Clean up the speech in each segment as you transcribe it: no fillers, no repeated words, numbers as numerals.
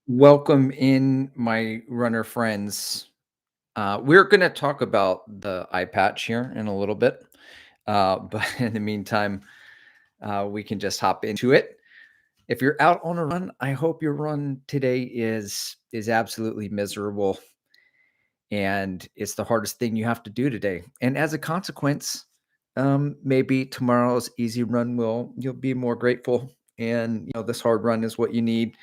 Welcome in my runner friends. We're going to talk about the eye patch here in a little bit. But in the meantime, we can just hop into it. If you're out on a run, I hope your run today is absolutely miserable and it's the hardest thing you have to do today. And as a consequence, maybe tomorrow's easy run you'll be more grateful. And this hard run is what you need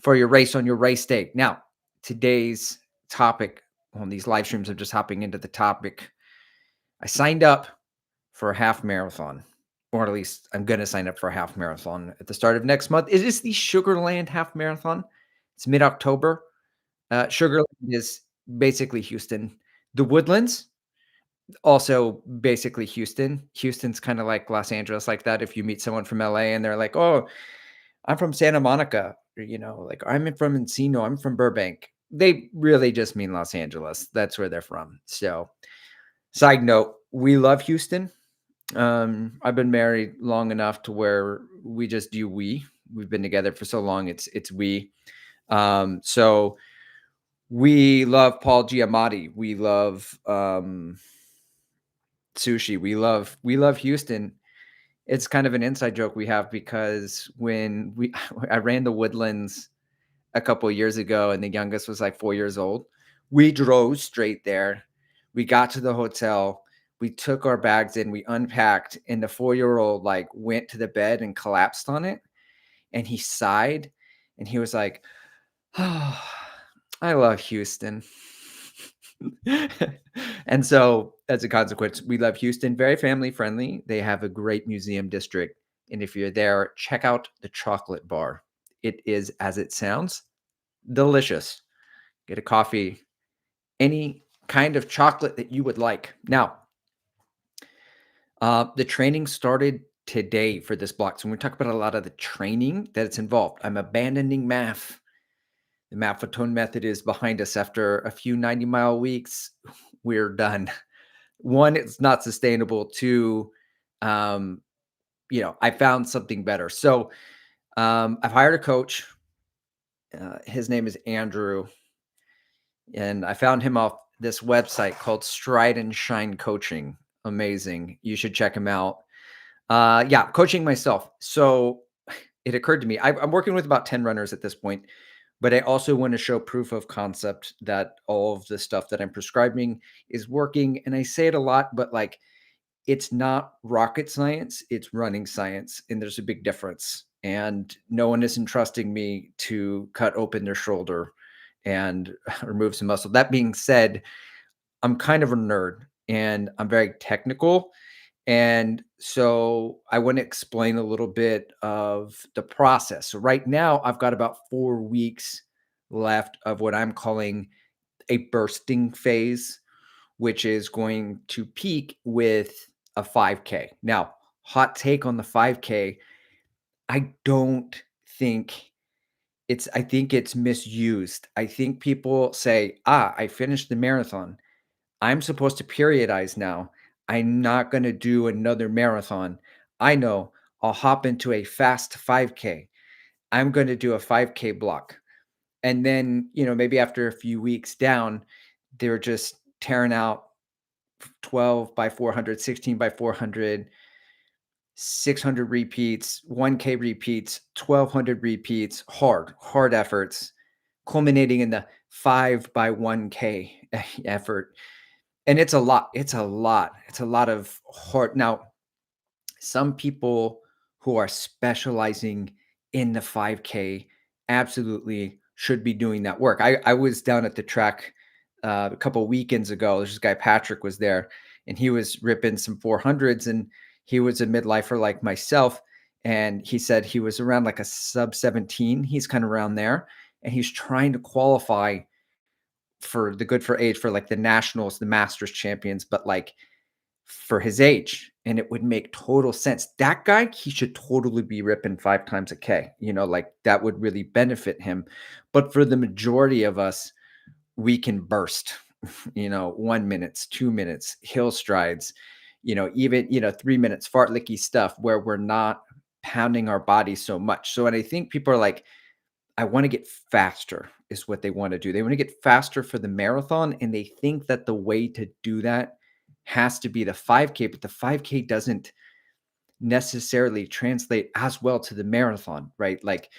for your race on your race day. Now, today's topic on these live streams, I'm just hopping into the topic. I signed up for a half marathon, or at least I'm going to sign up for a half marathon at the start of next month. It is the Sugarland Half Marathon. It's mid October. Sugarland is basically Houston. The Woodlands, also basically Houston. Houston's kind of like Los Angeles, like that. If you meet someone from LA and they're like, oh, I'm from Santa Monica, or, like from Encino, I'm from Burbank. They really just mean Los Angeles. That's where they're from. So, side note, we love Houston. I've been married long enough to where we just do we. We've been together for so long. It's we. So we love Paul Giamatti. We love sushi. We love Houston. It's kind of an inside joke we have because when I ran the Woodlands a couple of years ago and the youngest was like 4 years old, we drove straight there. We got to the hotel. We took our bags in, we unpacked, and the 4-year-old like went to the bed and collapsed on it. And he sighed and he was like, oh, I love Houston. And so, as a consequence, we love Houston. Very family friendly. They have a great museum district. And if you're there, check out the chocolate bar. It is, as it sounds, delicious. Get a coffee, any kind of chocolate that you would like. Now, the training started today for this block. So, when we talk about a lot of the training that's involved, I'm abandoning math. The Maffetone Method is behind us after a few 90-mile weeks. We're done. One, it's not sustainable. Two, um, I found something better. So I've hired a coach. His name is Andrew, and I found him off this website called Stride and Shine Coaching. Amazing. You should check him out. Yeah, coaching myself. So it occurred to me, I'm working with about 10 runners at this point, but I also want to show proof of concept that all of the stuff that I'm prescribing is working. And I say it a lot, but like, it's not rocket science, it's running science, and there's a big difference. And no one is entrusting me to cut open their shoulder and remove some muscle. That being said, I'm kind of a nerd and I'm very technical. And so I want to explain a little bit of the process. So right now, I've got about 4 weeks left of what I'm calling a bursting phase, which is going to peak with a 5K. Now, hot take on the 5K, I don't think I think it's misused. I think people say, I finished the marathon. I'm supposed to periodize now. I'm not going to do another marathon. I know I'll hop into a fast 5K. I'm going to do a 5K block. And then, maybe after a few weeks down, they're just tearing out 12 by 400, 16 by 400, 600 repeats, 1K repeats, 1200 repeats, hard efforts, culminating in the 5 by 1K effort. And it's a lot. It's a lot. It's a lot of hard. Now, some people who are specializing in the 5K absolutely should be doing that work. I was down at the track a couple weekends ago. There's this guy, Patrick, was there and he was ripping some 400s and he was a midlifer like myself. And he said he was around like a sub 17. He's kind of around there and he's trying to qualify for the good for age for like the nationals, the masters champions, but like for his age. And it would make total sense. That guy, he should totally be ripping 5 times a K, like that would really benefit him. But for the majority of us, we can burst, 1 minutes, 2 minutes, hill strides, even, 3 minutes, fartlicky stuff where we're not pounding our body so much. So, and I think people are like, I want to get faster is what they want to do. They want to get faster for the marathon, and they think that the way to do that has to be the 5K, but the 5K doesn't necessarily translate as well to the marathon, right? Like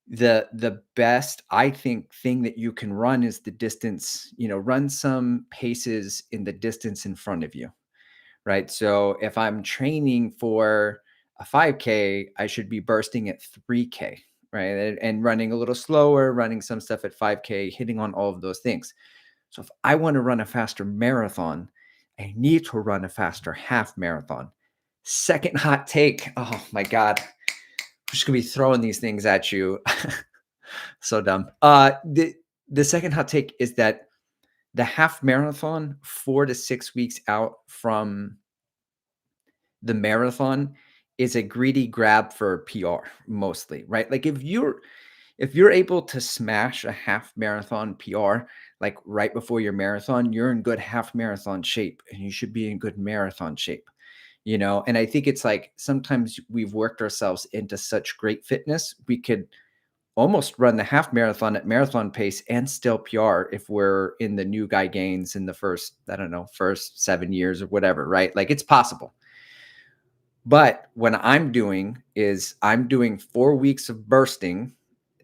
the best I think thing that you can run is the distance, run some paces in the distance in front of you, right? So if I'm training for a 5K, I should be bursting at 3K, right? And running a little slower, running some stuff at 5K, hitting on all of those things. So if I want to run a faster marathon, I need to run a faster half marathon. Second hot take. Oh my God. I'm just gonna be throwing these things at you. So dumb. The second hot take is that the half marathon, 4 to 6 weeks out from the marathon, is a greedy grab for PR mostly, right? Like if you're able to smash a half marathon PR like right before your marathon, you're in good half marathon shape and you should be in good marathon shape, And I think it's like sometimes we've worked ourselves into such great fitness, we could almost run the half marathon at marathon pace and still PR if we're in the new guy gains in the first, I don't know, first 7 years or whatever, right? Like it's possible. But what I'm doing is I'm doing 4 weeks of bursting.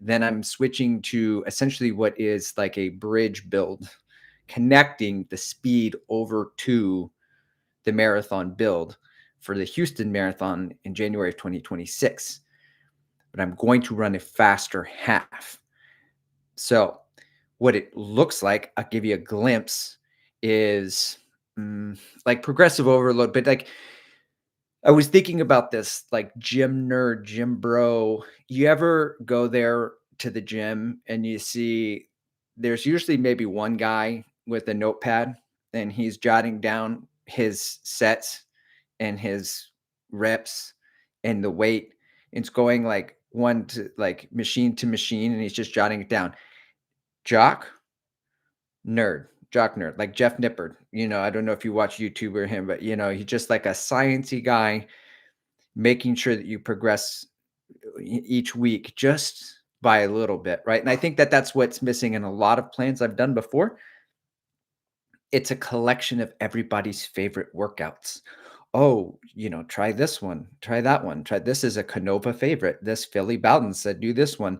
Then I'm switching to essentially what is like a bridge build, connecting the speed over to the marathon build for the Houston Marathon in January of 2026. But I'm going to run a faster half. So, what it looks like, I'll give you a glimpse, is like progressive overload, but like I was thinking about this, like gym nerd, gym bro. You ever go there to the gym and you see there's usually maybe one guy with a notepad and he's jotting down his sets and his reps and the weight. It's going like one to machine and he's just jotting it down. Jock, jock nerd, like Jeff Nippard. I don't know if you watch YouTube or him, but he's just like a sciencey guy making sure that you progress each week just by a little bit, right? And I think that that's what's missing in a lot of plans I've done before. It's a collection of everybody's favorite workouts. Oh, try this one, try that one, try this is a Canova favorite. This Philly Bowden said, do this one.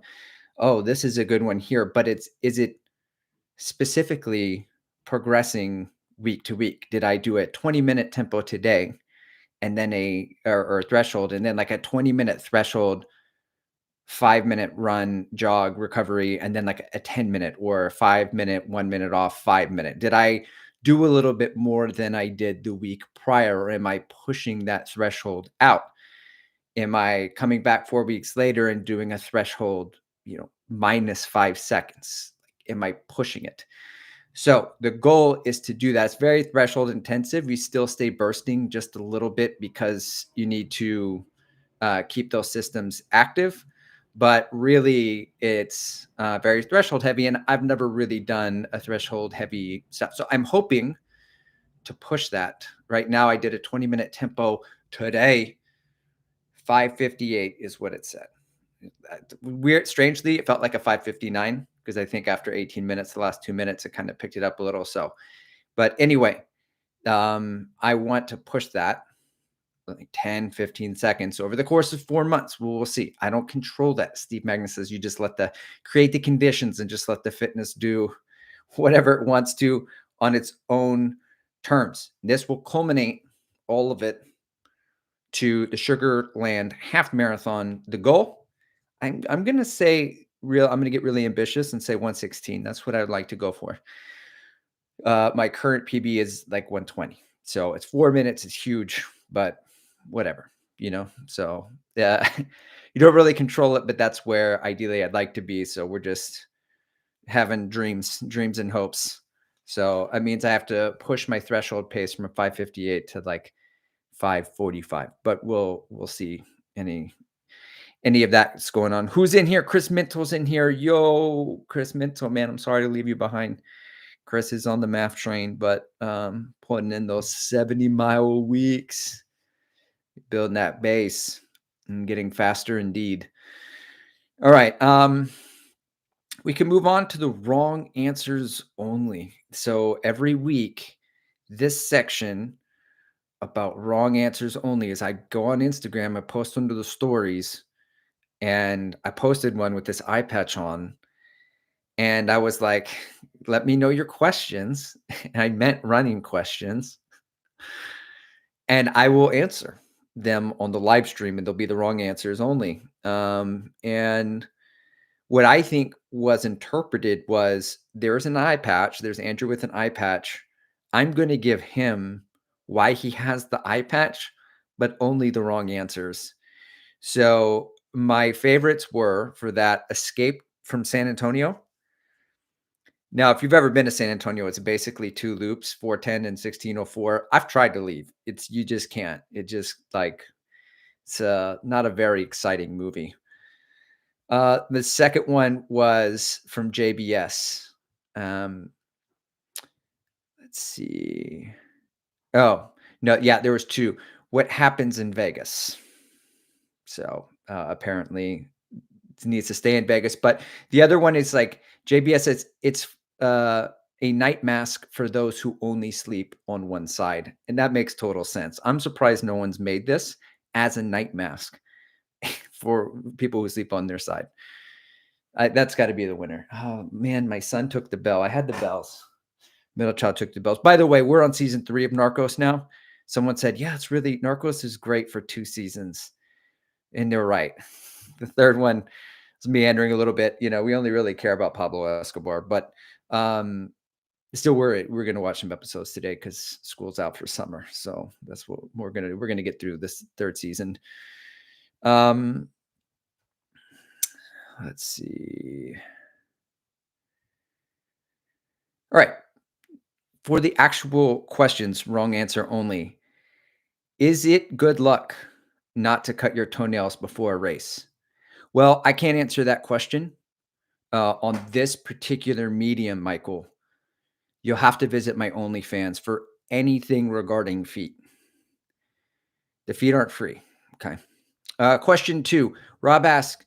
Oh, this is a good one here. But is it specifically progressing week to week? Did I do a 20-minute tempo today? And then or threshold, and then like a 20-minute threshold, 5-minute run, jog, recovery, and then like a 10-minute or 5-minute, 1 minute off, 5-minute. Did I do a little bit more than I did the week prior, or am I pushing that threshold out? Am I coming back 4 weeks later and doing a threshold, minus 5 seconds? Am I pushing it? So the goal is to do that. It's very threshold intensive. We still stay bursting just a little bit because you need to keep those systems active. But really, it's very threshold heavy. And I've never really done a threshold heavy stuff. So I'm hoping to push that. Right now, I did a 20-minute tempo today. 5:58 is what it said. Weird, strangely, it felt like a 5:59 because I think after 18 minutes, the last 2 minutes, it kind of picked it up a little. So, but anyway, I want to push that like 10, 15 seconds over the course of 4 months. We'll see. I don't control that. Steve Magnus says you just create the conditions and just let the fitness do whatever it wants to on its own terms. This will culminate all of it to the Sugar Land Half Marathon. The goal, I'm gonna say I'm gonna get really ambitious and say 116. That's what I'd like to go for. My current PB is like 120. So it's 4 minutes. It's huge, but whatever, So yeah, you don't really control it, but that's where ideally I'd like to be. So we're just having dreams and hopes. So that means I have to push my threshold pace from a 5:58 to like 5:45. But we'll see any of that's going on. Who's in here? Chris Minto's in here. Yo, Chris Minto, man, I'm sorry to leave you behind. Chris is on the math train, but putting in those 70-mile weeks, building that base and getting faster indeed. All right. We can move on to the wrong answers only. So every week, this section about wrong answers only is I go on Instagram, I post under the stories, and I posted one with this eye patch on. And I was like, let me know your questions. And I meant running questions, and I will answer them on the live stream, and they'll be the wrong answers only. And what I think was interpreted was there's an eye patch. There's Andrew with an eye patch. I'm going to give him why he has the eye patch, but only the wrong answers. So my favorites were for that escape from San Antonio. Now, if you've ever been to San Antonio, it's basically two loops, 410 and 1604. I've tried to leave. It's you just can't. It just like it's not a very exciting movie. The second one was from JBS. Um, let's see. Oh, no, yeah, there was 2. What happens in Vegas? So, apparently needs to stay in Vegas, but the other one is like JBS says it's a night mask for those who only sleep on one side, and that makes total sense. I'm surprised no one's made this as a night mask for people who sleep on their side. That's got to be the winner. Oh man, my son took the bell. I had the bells. Middle child took the bells. By the way, we're on season 3 of Narcos now. Someone said, "Yeah, it's really Narcos is great for 2 seasons," and they're right. The third one is meandering a little bit. You know, we only really care about Pablo Escobar, but um, still, we're gonna watch some episodes today because school's out for summer. So that's what we're gonna get through this 3rd season. Um, let's see. All right. For the actual questions, wrong answer only. Is it good luck not to cut your toenails before a race? Well, I can't answer that question on this particular medium, Michael. You'll have to visit my OnlyFans for anything regarding feet. The feet aren't free. Okay. Question 2. Rob asks,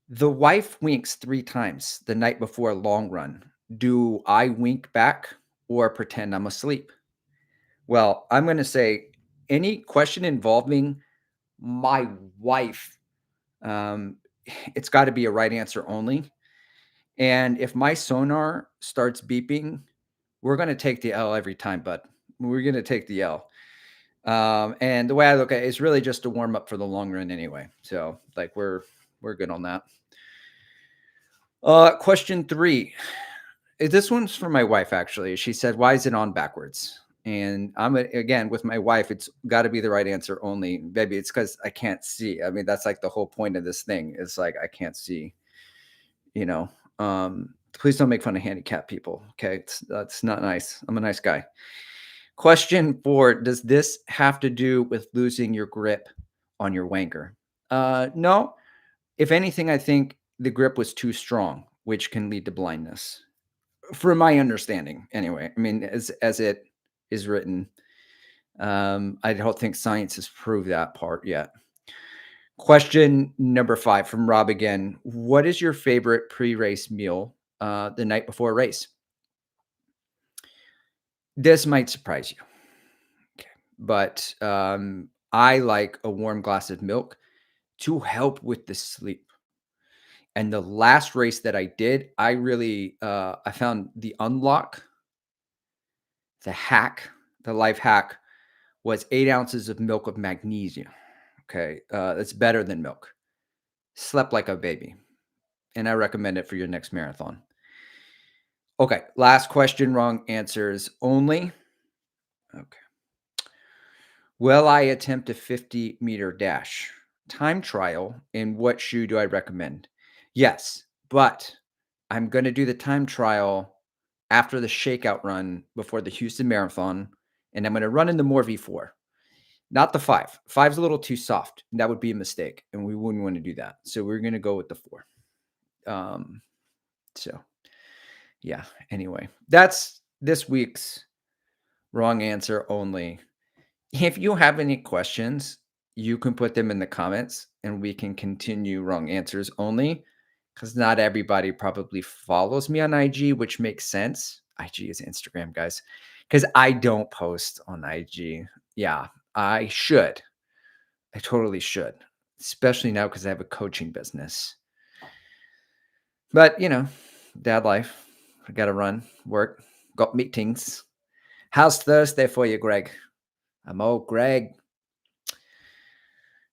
the wife winks 3 times the night before a long run. Do I wink back or pretend I'm asleep? Well, I'm going to say any question involving my wife, um, it's got to be a right answer only. And if my sonar starts beeping, we're going to take the L every time, bud. We're going to take the L. And the way I look at it, it's really just a warm up for the long run anyway. So like we're good on that. Question 3. This one's for my wife, actually. She said, "Why is it on backwards?" And again with my wife. It's got to be the right answer only, baby. It's because I can't see. I mean, that's like the whole point of this thing. Is like I can't see. You know. Please don't make fun of handicapped people. Okay, that's not nice. I'm a nice guy. Question 4: does this have to do with losing your grip on your wanker? No. If anything, I think the grip was too strong, which can lead to blindness. From my understanding, anyway. I mean, as it is written, I don't think science has proved that part yet. Question number 5 from Rob again. What is your favorite pre-race meal the night before a race? This might surprise you, okay, but I like a warm glass of milk to help with the sleep. And the last race that I did, I really I found the unlock, the hack, the life hack was 8 ounces of milk with magnesium. Okay, it's better than milk. Slept like a baby, and I recommend it for your next marathon. Okay, last question, wrong answers only. Okay. Will I attempt a 50-meter dash? Time trial, and what shoe do I recommend? Yes, but I'm going to do the time trial after the shakeout run before the Houston Marathon, and I'm going to run in the More V4, not the 5. 5's a little too soft. That would be a mistake, and we wouldn't want to do that. So we're going to go with the 4. Um, so yeah. Anyway, that's this week's wrong answer only. If you have any questions, you can put them in the comments and we can continue wrong answers only. because not everybody probably follows me on IG, which makes sense. IG is Instagram, guys, because I don't post on IG. Yeah, I should. I totally should, especially now because I have a coaching business. But, dad life. I got to run, work, got meetings. How's Thursday for you, Greg? I'm old Greg.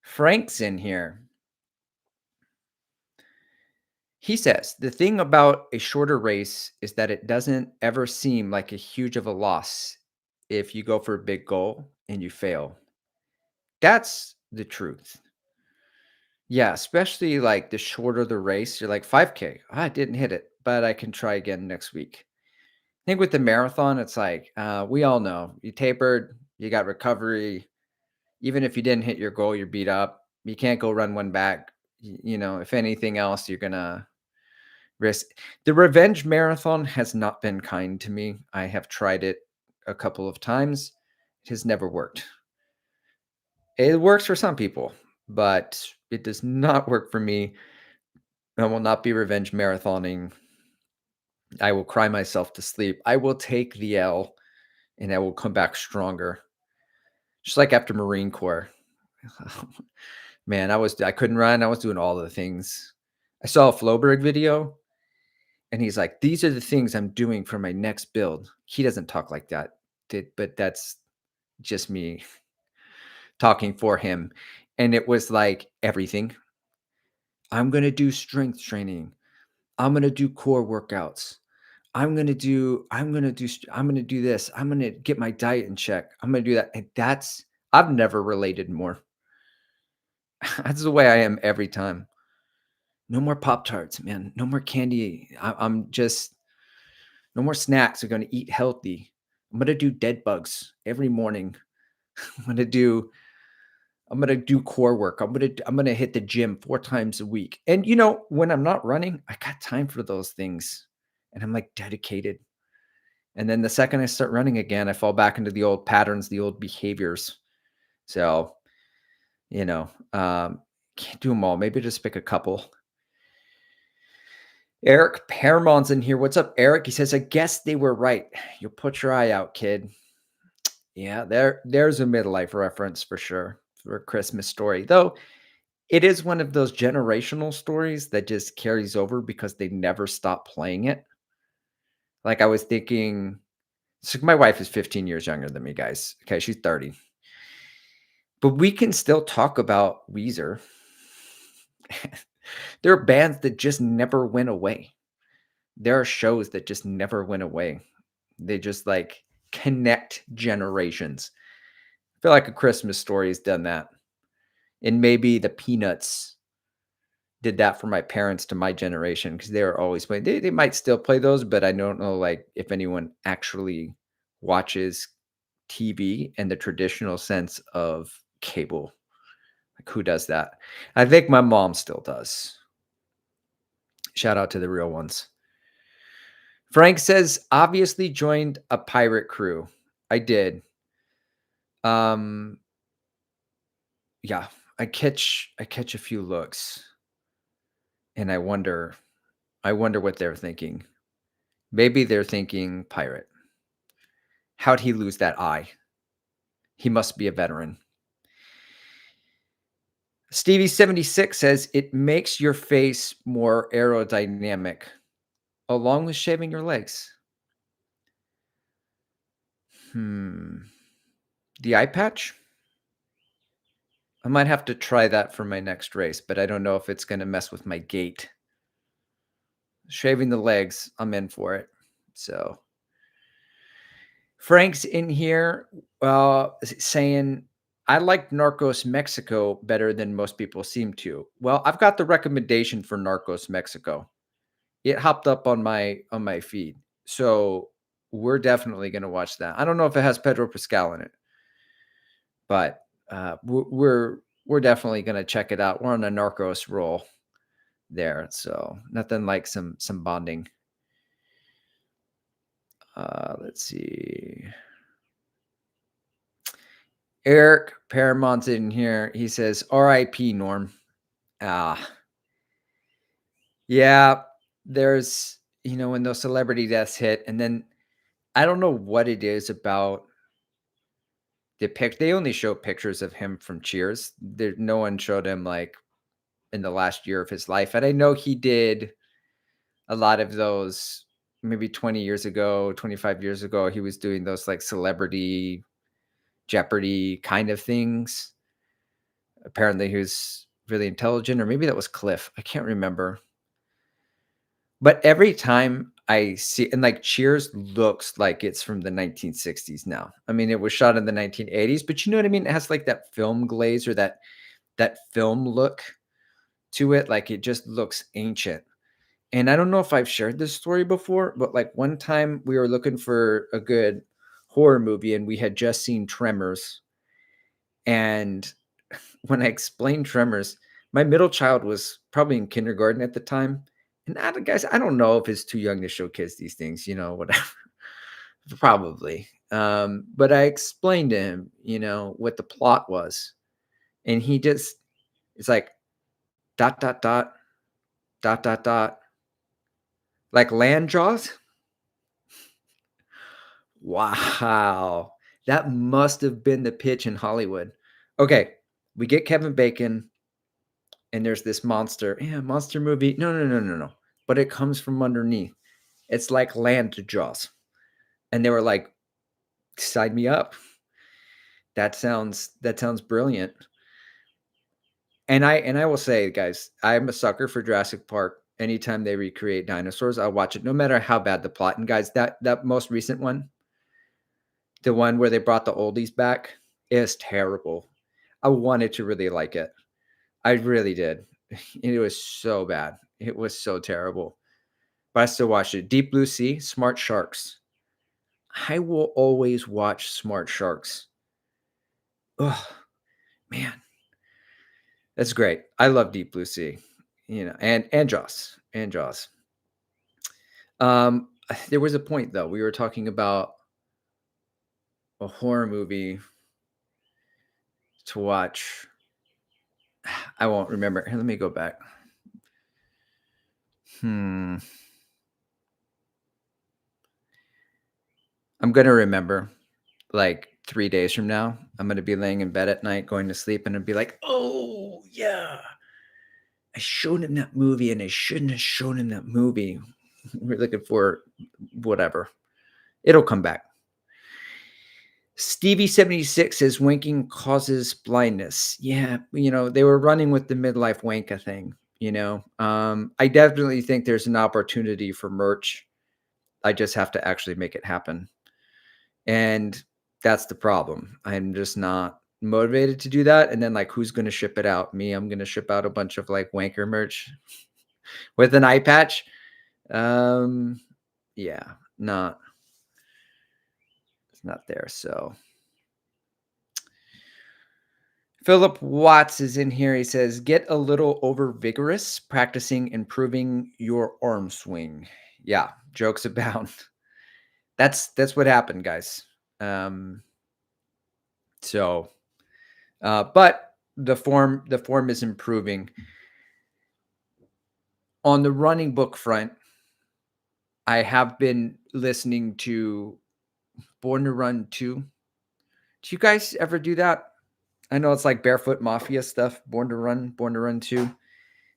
Frank's in here. He says, the thing about a shorter race is that it doesn't ever seem like a huge of a loss if you go for a big goal and you fail. That's the truth. Yeah, especially like the shorter the race, you're like 5K. I didn't hit it, but I can try again next week. I think with the marathon, it's like we all know you tapered, you got recovery. Even if you didn't hit your goal, you're beat up. You can't go run one back. If anything else, you're gonna risk. The revenge marathon has not been kind to me. I have tried it a couple of times. It has never worked. It works for some people, but it does not work for me. I will not be revenge marathoning. I will cry myself to sleep. I will take the L and I will come back stronger. Just like after Marine Corps. Man, I couldn't run. I was doing all the things. I saw a Floberg video and he's like, these are the things I'm doing for my next build. He doesn't talk like that, but that's just me talking for him. And it was like everything. I'm going to do strength training. I'm going to do core workouts. I'm going to do this. I'm going to get my diet in check. I'm going to do that. And I've never related more. That's the way I am every time. No more Pop Tarts, man. No more candy. I'm just no more snacks. I'm going to eat healthy. I'm going to do dead bugs every morning. I'm going to do core work. I'm going to hit the gym 4 times a week. And when I'm not running, I got time for those things. And I'm like dedicated. And then the second I start running again, I fall back into the old patterns, the old behaviors. So, can't do them all. Maybe just pick a couple. Eric Paramon's in here. What's up, Eric? He says, I guess they were right. You'll put your eye out, kid. Yeah, there's a midlife reference for sure for a Christmas story. Though it is one of those generational stories that just carries over because they never stop playing it. Like I was thinking, so my wife is 15 years younger than me, guys. Okay, she's 30. But we can still talk about Weezer. There are bands that just never went away. There are shows that just never went away. They just like connect generations. I feel like A Christmas Story has done that. And maybe the Peanuts did that for my parents to my generation because they were always playing. They might still play those, but I don't know like if anyone actually watches TV in the traditional sense of cable. Like who does that? I think my mom still does. Shout out to the real ones. Frank says, obviously joined a pirate crew. I did. Um, yeah, I catch a few looks and I wonder what they're thinking. Maybe they're thinking pirate. How'd he lose that eye? He must be a veteran. Stevie76 says it makes your face more aerodynamic along with shaving your legs. The eye patch? I might have to try that for my next race, but I don't know if it's going to mess with my gait. Shaving the legs, I'm in for it. So Frank's in here saying, I like Narcos Mexico better than most people seem to. Well, I've got the recommendation for Narcos Mexico. It hopped up on my feed. So we're definitely going to watch that. I don't know if it has Pedro Pascal in it, but we're definitely going to check it out. We're on a Narcos roll there. So nothing like some bonding. Let's see. Eric Paramont's in here. He says, R.I.P. Norm. Ah, Yeah, there's, when those celebrity deaths hit, and then I don't know what it is about they only show pictures of him from Cheers. No one showed him like in the last year of his life. And I know he did a lot of those maybe 20 years ago, 25 years ago. He was doing those like celebrity Jeopardy kind of things. Apparently, he was really intelligent, or maybe that was Cliff. I can't remember. But every time I see, and like Cheers looks like it's from the 1960s now. I mean, it was shot in the 1980s, but you know what I mean? It has like that film glaze or that film look to it. Like it just looks ancient. And I don't know if I've shared this story before, but like one time we were looking for a good horror movie and we had just seen Tremors. And when I explained Tremors, my middle child was probably in kindergarten at the time. And guys, I don't know if it's too young to show kids these things, whatever. Probably. But I explained to him, what the plot was. And he just, it's like dot, dot, dot, dot, dot, dot, like land jaws. Wow. That must have been the pitch in Hollywood. Okay, we get Kevin Bacon, and there's this monster. Yeah, monster movie. No, no, no, no, no. But it comes from underneath. It's like land jaws. And they were like, sign me up. That sounds brilliant. And I will say, guys, I'm a sucker for Jurassic Park. Anytime they recreate dinosaurs, I'll watch it, no matter how bad the plot. And guys, that most recent one, the one where they brought the oldies back, is terrible. I wanted to really like it. I really did. It was so bad. It was so terrible. But I still watched it. Deep Blue Sea, Smart Sharks. I will always watch Smart Sharks. Oh, man. That's great. I love Deep Blue Sea, and Jaws. And Jaws. There was a point though. We were talking about a horror movie to watch. I won't remember. Here, let me go back. I'm gonna remember like 3 days from now. I'm gonna be laying in bed at night, going to sleep, and I'd be like, "Oh yeah, I showed him that movie, and I shouldn't have shown him that movie." We're looking for whatever. It'll come back. Stevie76 says wanking causes blindness. Yeah, they were running with the midlife wanka thing. I definitely think there's an opportunity for merch. I just have to actually make it happen. And that's the problem. I'm just not motivated to do that. And then like, who's going to ship it out? Me, I'm going to ship out a bunch of like wanker merch with an eye patch. Yeah, it's not there. So Philip Watts is in here. He says, get a little over vigorous, practicing improving your arm swing. Yeah, jokes abound. That's what happened, guys. So but the form is improving. On the running book front, I have been listening to Born to Run 2. Do you guys ever do that? I know it's like Barefoot Mafia stuff, Born to Run 2.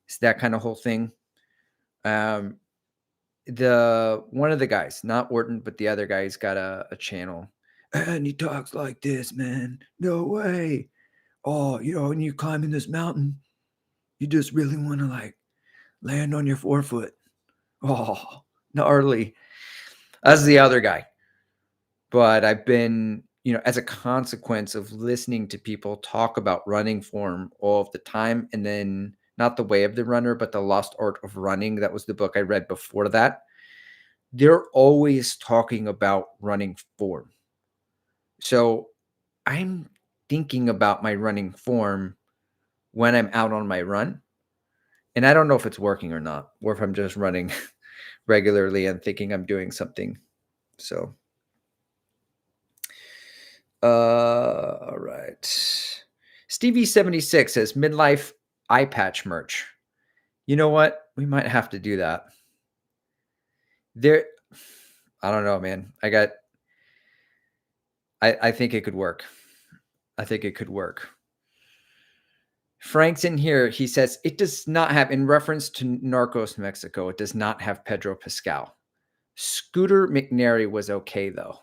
It's that kind of whole thing. The one of the guys, not Orton, but the other guy, he's got a channel. And he talks like this, man. No way. Oh, when you climbing this mountain, you just really want to like land on your forefoot. Oh, gnarly. That's the other guy. But I've been, as a consequence of listening to people talk about running form all of the time, and then not The Way of the Runner, but The Lost Art of Running. That was the book I read before that. They're always talking about running form. So I'm thinking about my running form when I'm out on my run. And I don't know if it's working or not, or if I'm just running regularly and thinking I'm doing something. So, all right. Stevie76 says midlife eye patch merch. You know what? We might have to do that. There I don't know, man. I think it could work. I think it could work. Frank's in here. He says it does not have, in reference to Narcos Mexico, it does not have Pedro Pascal. Scooter McNairy was okay though.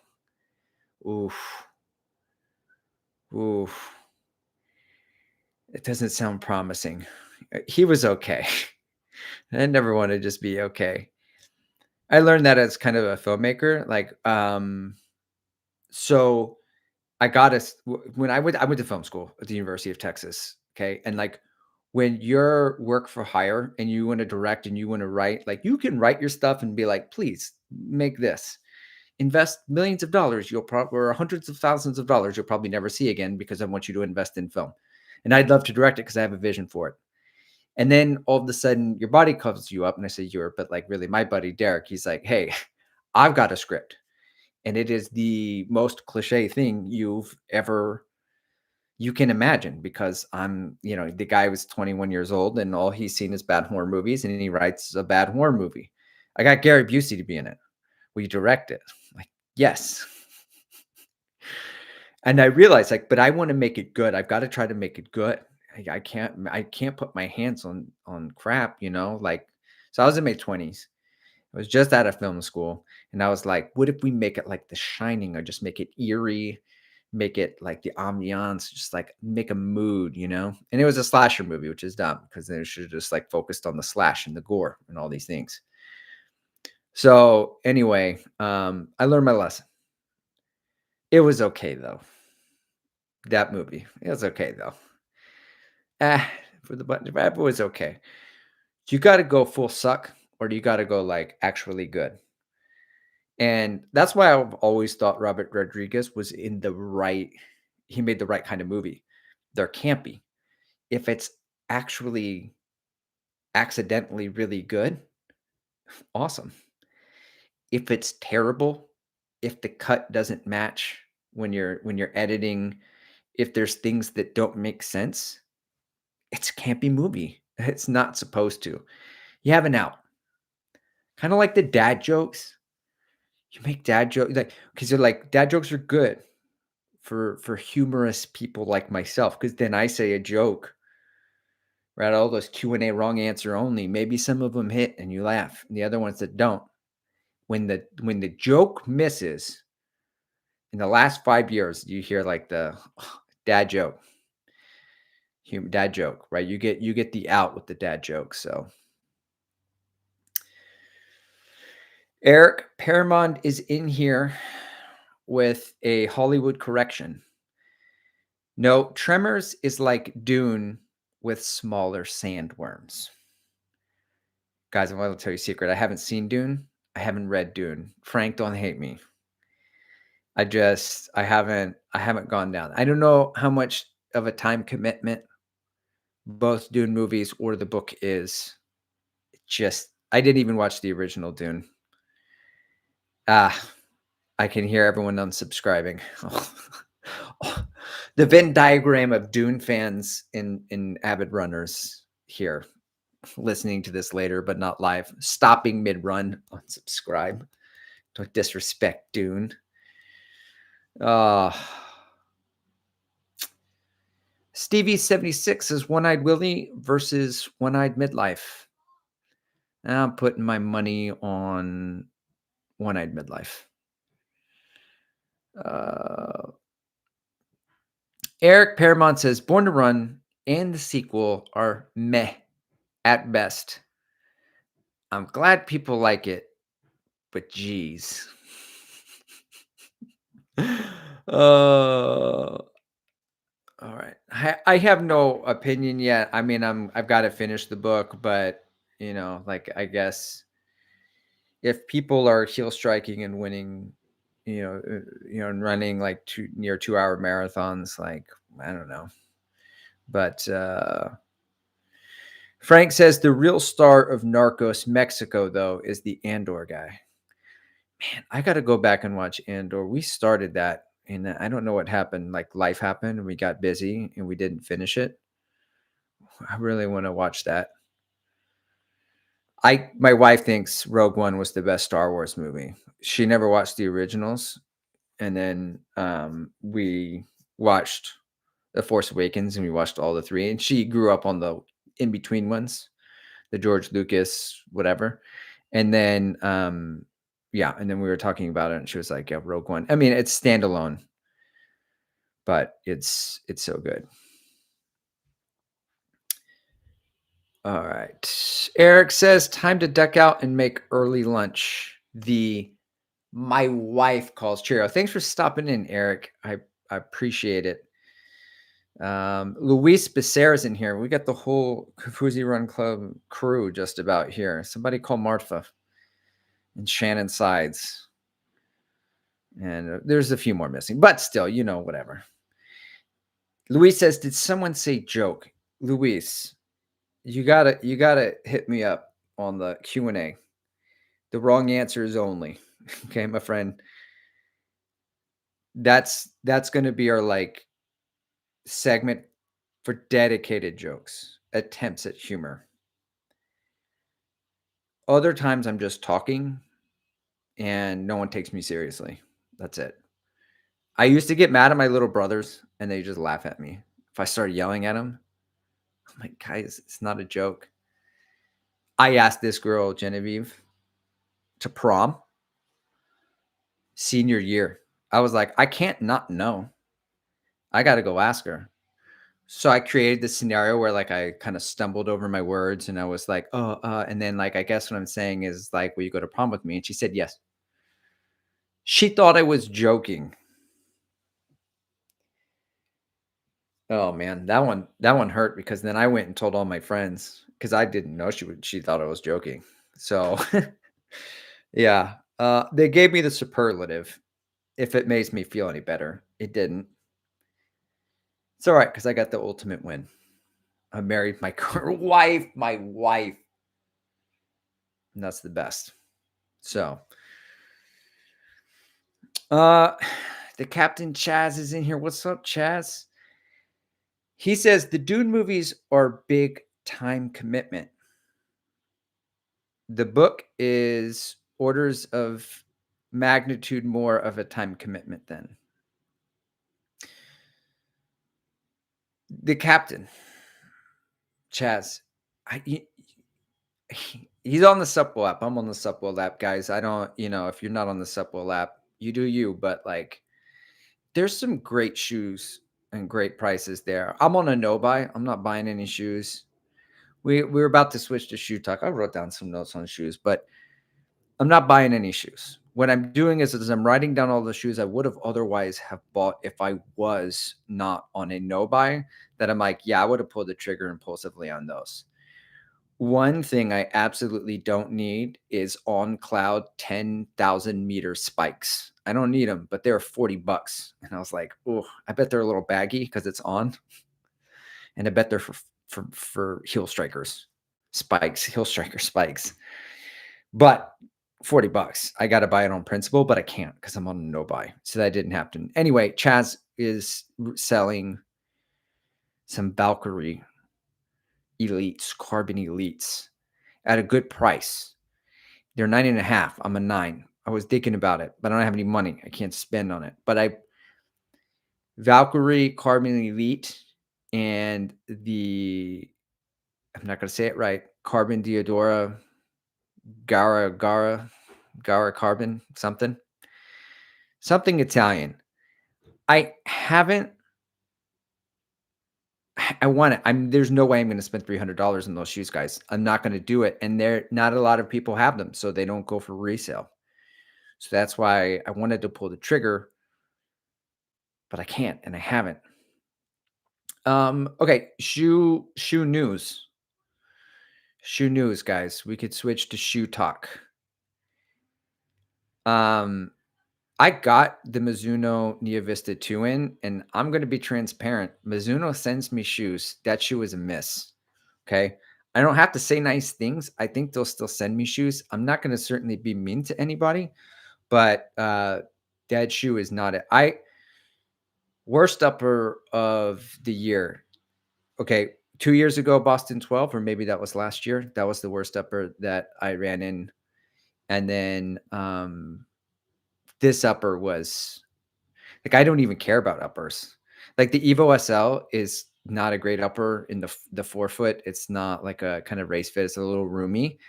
Oof. Oof. It doesn't sound promising. He was okay. I never want to just be okay. I learned that as kind of a filmmaker. So I got when I went to film school at the University of Texas. Okay. And like when you're work for hire and you want to direct and you want to write, like you can write your stuff and be like, please make this. Invest millions of dollars, you'll probably, or hundreds of thousands of dollars you'll probably never see again because I want you to invest in film. And I'd love to direct it because I have a vision for it. And then all of a sudden your body calls you up, and I say you're, but like really my buddy Derek, he's like, hey, I've got a script. And it is the most cliche thing you can imagine, because the guy was 21 years old and all he's seen is bad horror movies, and he writes a bad horror movie. I got Gary Busey to be in it. Will you direct it? I'm like, yes. And I realized, like, but I want to make it good. I've got to try to make it good. I can't put my hands on crap, like. So I was in my 20s. I was just out of film school, and I was like, what if we make it like The Shining, or just make it eerie, make it like the ambiance, just like make a mood, And it was a slasher movie, which is dumb because they should have just like focused on the slash and the gore and all these things. So anyway, I learned my lesson. It was okay though. That movie, it was okay though. For the button, it was okay. You got to go full suck, or do you got to go like actually good? And that's why I've always thought Robert Rodriguez was in the right. He made the right kind of movie. They're campy. If it's actually accidentally really good, awesome. If it's terrible, if the cut doesn't match when you're editing, if there's things that don't make sense, it's a campy movie. It's not supposed to. You have an out. Kind of like the dad jokes. You make dad jokes like, because you're like, dad jokes are good for humorous people like myself, because then I say a joke, right? All those Q&A wrong answer only. Maybe some of them hit and you laugh, and the other ones that don't. When the joke misses, in the last 5 years, you hear like the dad joke, dad joke, right? You get the out with the dad joke. So Eric Paramount is in here with a Hollywood correction. No, Tremors is like Dune with smaller sandworms. Guys, I want to tell you a secret. I haven't seen Dune. I haven't read Dune. Frank, don't hate me. I haven't gone down. I don't know how much of a time commitment both Dune movies or the book is. Just I didn't even watch the original Dune. Ah, I can hear everyone unsubscribing. The Venn diagram of Dune fans in avid runners here, listening to this later, but not live, stopping mid-run, unsubscribe. Don't disrespect Dune. Stevie76 says One-Eyed Willie versus One-Eyed Midlife. I'm putting my money on One-Eyed Midlife. Eric Paramount says Born to Run and the sequel are meh at best. I'm glad people like it, but geez. All right. I have no opinion yet. I mean, I've got to finish the book, but like, I guess if people are heel striking and winning, and running like near 2 hour marathons, like, I don't know. But Frank says the real star of Narcos Mexico, though, is the Andor guy. Man, I got to go back and watch Andor. We started that, and I don't know what happened. Like, life happened, and we got busy, and we didn't finish it. I really want to watch that. My wife thinks Rogue One was the best Star Wars movie. She never watched the originals, and then we watched The Force Awakens, and we watched all the three. And she grew up on the in between ones, the George Lucas, whatever. And then, yeah, and then we were talking about it, and she was like, "Yeah, Rogue One." I mean, it's standalone, but it's so good. All right. Eric says, time to duck out and make early lunch. My wife calls Cheerio. Thanks for stopping in, Eric. I appreciate it. Luis Becerra's in here. We got the whole Kafuzi Run Club crew just about here. Somebody call Martha and Shannon Sides. And there's a few more missing, but still, whatever. Luis says, did someone say joke? Luis, you gotta hit me up on the Q&A. The wrong answer is only. Okay, my friend. That's going to be our segment for dedicated jokes, attempts at humor. Other times I'm just talking and no one takes me seriously. That's it. I used to get mad at my little brothers and they just laugh at me. If I start yelling at them, I'm like, guys, it's not a joke. I asked this girl, Genevieve, to prom senior year. I was like, I can't not know. I got to go ask her. So I created this scenario where I kind of stumbled over my words and I was like, oh, and then I guess what I'm saying is will you go to prom with me? And she said yes. She thought I was joking. Oh man, that one hurt because then I went and told all my friends because I didn't know she thought I was joking. So yeah, they gave me the superlative. If it makes me feel any better, it didn't. It's all right because I got the ultimate win. I married my current wife, and that's the best. So, uh, the Captain Chaz is in here. What's up, Chaz? He says the Dune movies are big time commitment. The book is orders of magnitude more of a time commitment than the captain. Chaz, he's on the Supwell app. I'm on the Supwell app, guys. I don't, if you're not on the Supwell app, you do you. But there's some great shoes and great prices there. I'm on a no buy. I'm not buying any shoes. We're about to switch to shoe talk. I wrote down some notes on shoes, but I'm not buying any shoes. What I'm doing is I'm writing down all the shoes I would have otherwise have bought if I was not on a no buy. That I'm like, yeah, I would have pulled the trigger impulsively on those. One thing I absolutely don't need is on cloud 10,000 meter spikes. I don't need them, but they're $40. And I was like, oh, I bet they're a little baggy because it's on. And I bet they're for heel strikers, spikes, heel striker spikes. But $40. I got to buy it on principle, but I can't because I'm on a no buy. So that didn't happen. Anyway, Chaz is selling some Valkyrie elites, carbon elites at a good price. They're 9.5. I'm a 9. I was thinking about it, but I don't have any money. I can't spend on it. But Valkyrie carbon elite and I'm not going to say it right. Carbon Diodora Gara carbon something Italian. I want it. There's no way I'm going to spend $300 on those shoes, guys. I'm not going to do it. And not a lot of people have them, so they don't go for resale. So that's why I wanted to pull the trigger, but I can't, and I haven't. Okay, shoe news. Shoe news, guys. We could switch to shoe talk. I got the Mizuno Neo Vista 2 in, and I'm going to be transparent. Mizuno sends me shoes. That shoe is a miss. Okay. I don't have to say nice things. I think they'll still send me shoes. I'm not going to certainly be mean to anybody, but that shoe is not it. Worst upper of the year. Okay. 2 years ago, Boston 12, or maybe that was last year. That was the worst upper that I ran in. And then, this upper was like, I don't even care about uppers. Like, the Evo SL is not a great upper in the forefoot. It's not like a kind of race fit. It's a little roomy.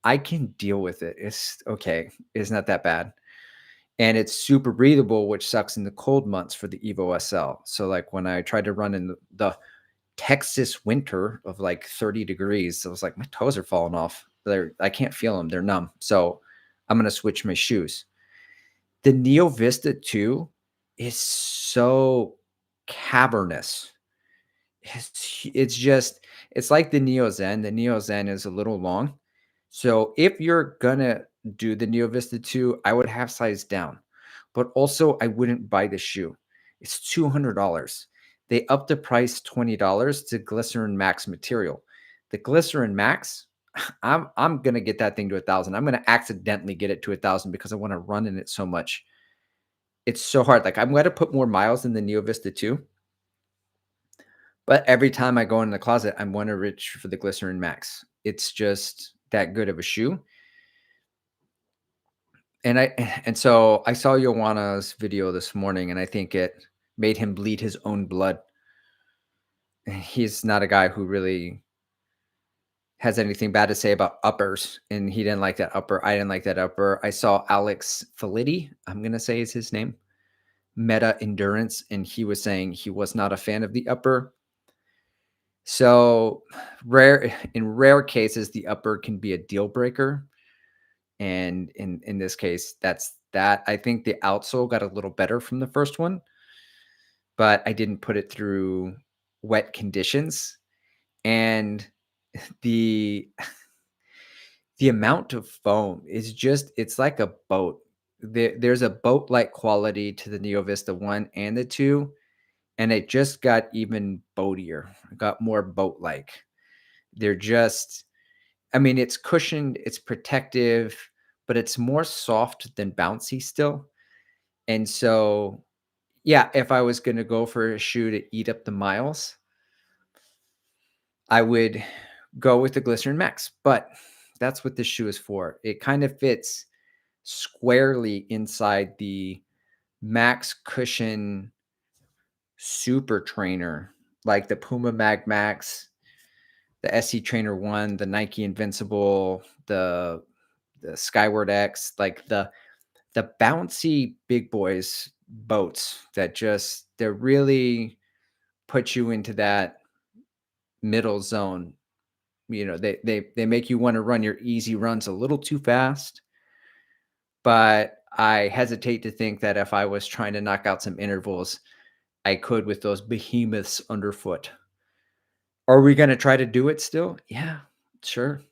I can deal with it. It's okay. It's not that bad. And it's super breathable, which sucks in the cold months for the Evo SL. So, like, when I tried to run in the Texas winter of like 30 degrees, I was like, my toes are falling off. I can't feel them. They're numb. So I'm gonna switch my shoes. The Neo Vista 2 is so cavernous. It's like the Neo Zen. The Neo Zen is a little long. So if you're gonna do the Neo Vista 2, I would have size down. But also I wouldn't buy the shoe. It's $200. They upped the price $20 to Glycerin Max material. The Glycerin Max, I'm gonna get that thing to 1,000. I'm gonna accidentally get it to 1,000 because I want to run in it so much. It's so hard. Like, I'm gonna put more miles in the Neo Vista 2, but every time I go in the closet, I want to reach for the Glycerin Max. It's just that good of a shoe. And so I saw Joanna's video this morning, and I think it made him bleed his own blood. He's not a guy who really has anything bad to say about uppers, and he didn't like that upper. I didn't like that upper. I saw Alex Felitti, I'm gonna say is his name, Meta Endurance, and he was saying he was not a fan of the upper. So in rare cases, the upper can be a deal breaker. And in this case, that's that. I think the outsole got a little better from the first one, but I didn't put it through wet conditions. And the the amount of foam is just, it's like a boat. There's a boat-like quality to the Neo Vista 1 and the 2, and it just got even boatier. It got more boat-like. They're just, I mean, it's cushioned, it's protective, but it's more soft than bouncy still. And so, yeah, if I was gonna go for a shoe to eat up the miles, I would go with the Glycerin Max, but that's what this shoe is for. It kind of fits squarely inside the Max Cushion Super Trainer, like the Puma Mag Max, the SC Trainer 1, the Nike Invincible, the Skyward X, like the bouncy big boys boats that just, they really put you into that middle zone. They make you want to run your easy runs a little too fast, but I hesitate to think that if I was trying to knock out some intervals, I could with those behemoths underfoot. Are we going to try to do it still? Yeah, sure.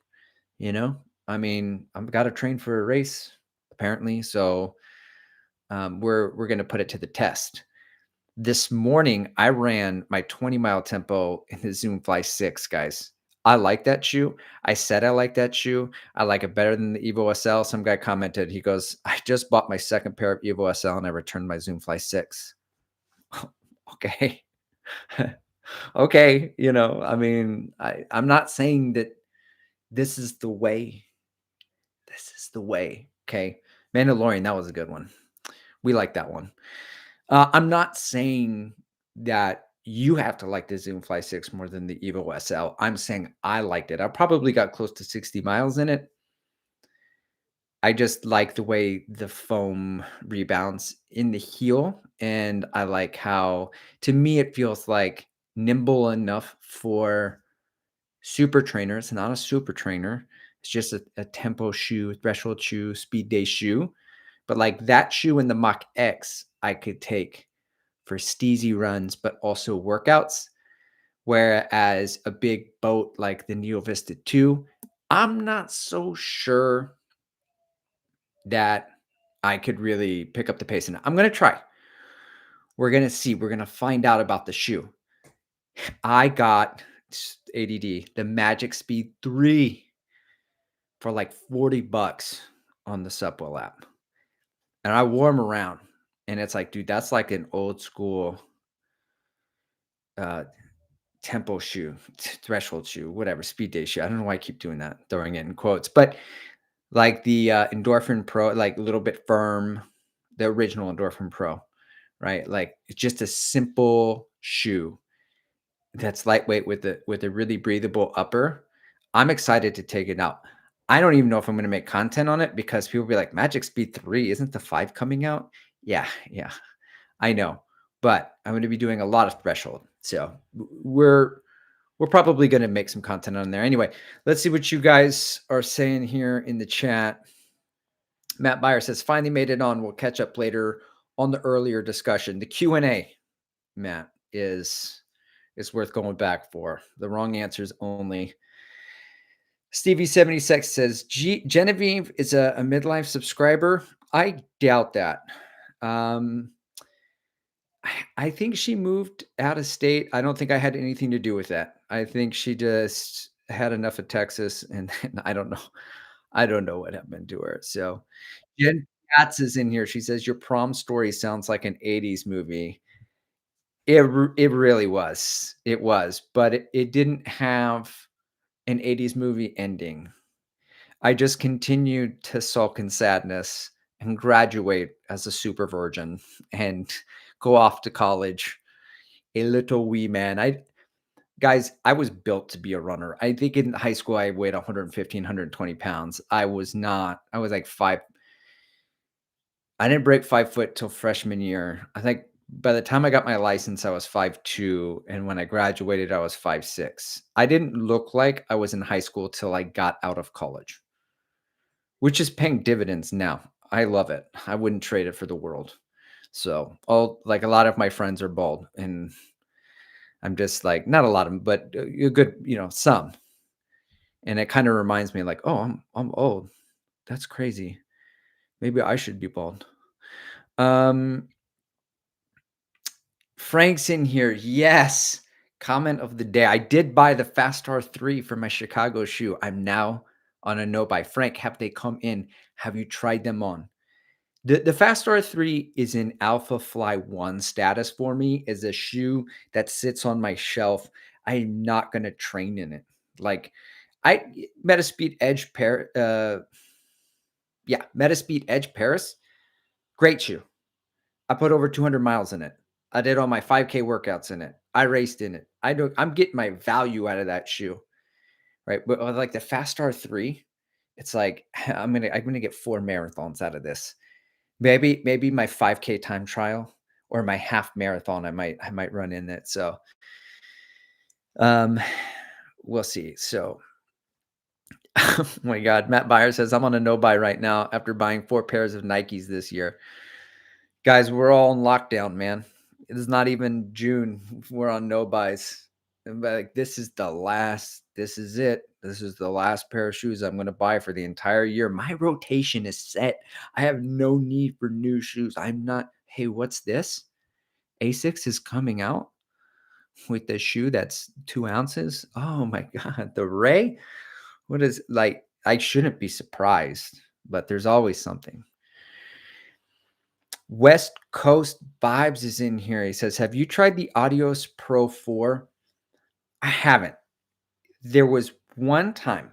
You know, I mean, I've got to train for a race apparently, so we're going to put it to the test. This morning, I ran my 20-mile tempo in the Zoom Fly 6, guys. I like that shoe. I said I like that shoe. I like it better than the Evo SL. Some guy commented, he goes, I just bought my second pair of Evo SL and I returned my Zoom Fly 6. Okay. Okay. I mean, I'm not saying that this is the way. This is the way. Okay. Mandalorian, that was a good one. We like that one. I'm not saying that you have to like the Zoom Fly 6 more than the Evo SL. I'm saying I liked it. I probably got close to 60 miles in it. I just like the way the foam rebounds in the heel. And I like how, to me, it feels like nimble enough for super trainers, not a super trainer. It's just a tempo shoe, threshold shoe, speed day shoe. But like that shoe in the Mach X, I could take for steezy runs, but also workouts. Whereas a big boat like the Neo Vista 2, I'm not so sure that I could really pick up the pace. And I'm going to try. We're going to see. We're going to find out about the shoe. I got ADD, the Magic Speed 3 for like $40 on the Subwell app. And I wore them around. And it's like, dude, that's like an old school tempo shoe, threshold shoe, whatever, speed day shoe. I don't know why I keep doing that, throwing it in quotes, but like the Endorphin Pro, like a little bit firm, the original Endorphin Pro, right? Like it's just a simple shoe that's lightweight with a really breathable upper. I'm excited to take it out. I don't even know if I'm going to make content on it because people be like, Magic Speed 3, isn't the 5 coming out? Yeah, yeah, I know. But I'm going to be doing a lot of threshold. So we're probably going to make some content on there. Anyway, let's see what you guys are saying here in the chat. Matt Byer says, finally made it on. We'll catch up later on the earlier discussion. The Q&A, Matt, is worth going back for. The wrong answers only. Stevie76 says, Genevieve is a midlife subscriber. I doubt that. I think she moved out of state. I don't think I had anything to do with that. I think she just had enough of Texas, and I don't know. I don't know what happened to her. So Jen Katz is in here. She says, your prom story sounds like an 80s movie. It really was. It was, but it didn't have an 80s movie ending. I just continued to sulk in sadness and graduate as a super virgin and go off to college, a little wee man. I was built to be a runner. I think in high school I weighed 115, 120 pounds. I was like I didn't break 5 foot till freshman year. I think by the time I got my license, I was 5'2", and when I graduated, I was 5'6". I didn't look like I was in high school till I got out of college, which is paying dividends now. I love it. I wouldn't trade it for the world. So, like a lot of my friends are bald, and I'm just like, not a lot of them, but a good, some. And it kind of reminds me like, oh, I'm old. That's crazy. Maybe I should be bald. Frank's in here. Yes. Comment of the day. I did buy the Fast R3 for my Chicago shoe. I'm now on a no buy. Frank, have they come in? Have you tried them on? The Fast R3 is in Alpha Fly 1 status for me, is a shoe that sits on my shelf. I am not going to train in it. Like Metaspeed Edge pair, Metaspeed Edge Paris, great shoe. I put over 200 miles in it. I did all my 5K workouts in it. I raced in it. I'm getting my value out of that shoe, right? But like the Fast R3, it's like I'm gonna get 4 marathons out of this. Maybe my 5K time trial or my half marathon, I might run in it. So, um, we'll see. So, oh my God, Matt Byer says I'm on a no buy right now after buying 4 pairs of Nikes this year. Guys, we're all in lockdown, man. It is not even June. We're on no buys. And like this is it. This is the last pair of shoes I'm going to buy for the entire year. My rotation is set. I have no need for new shoes. I'm not, hey, what's this? Asics is coming out with the shoe that's 2 ounces. Oh my God. The Ray? What is like? I shouldn't be surprised, but there's always something. West Coast Vibes is in here. He says, have you tried the Adios Pro 4? I haven't. There was one time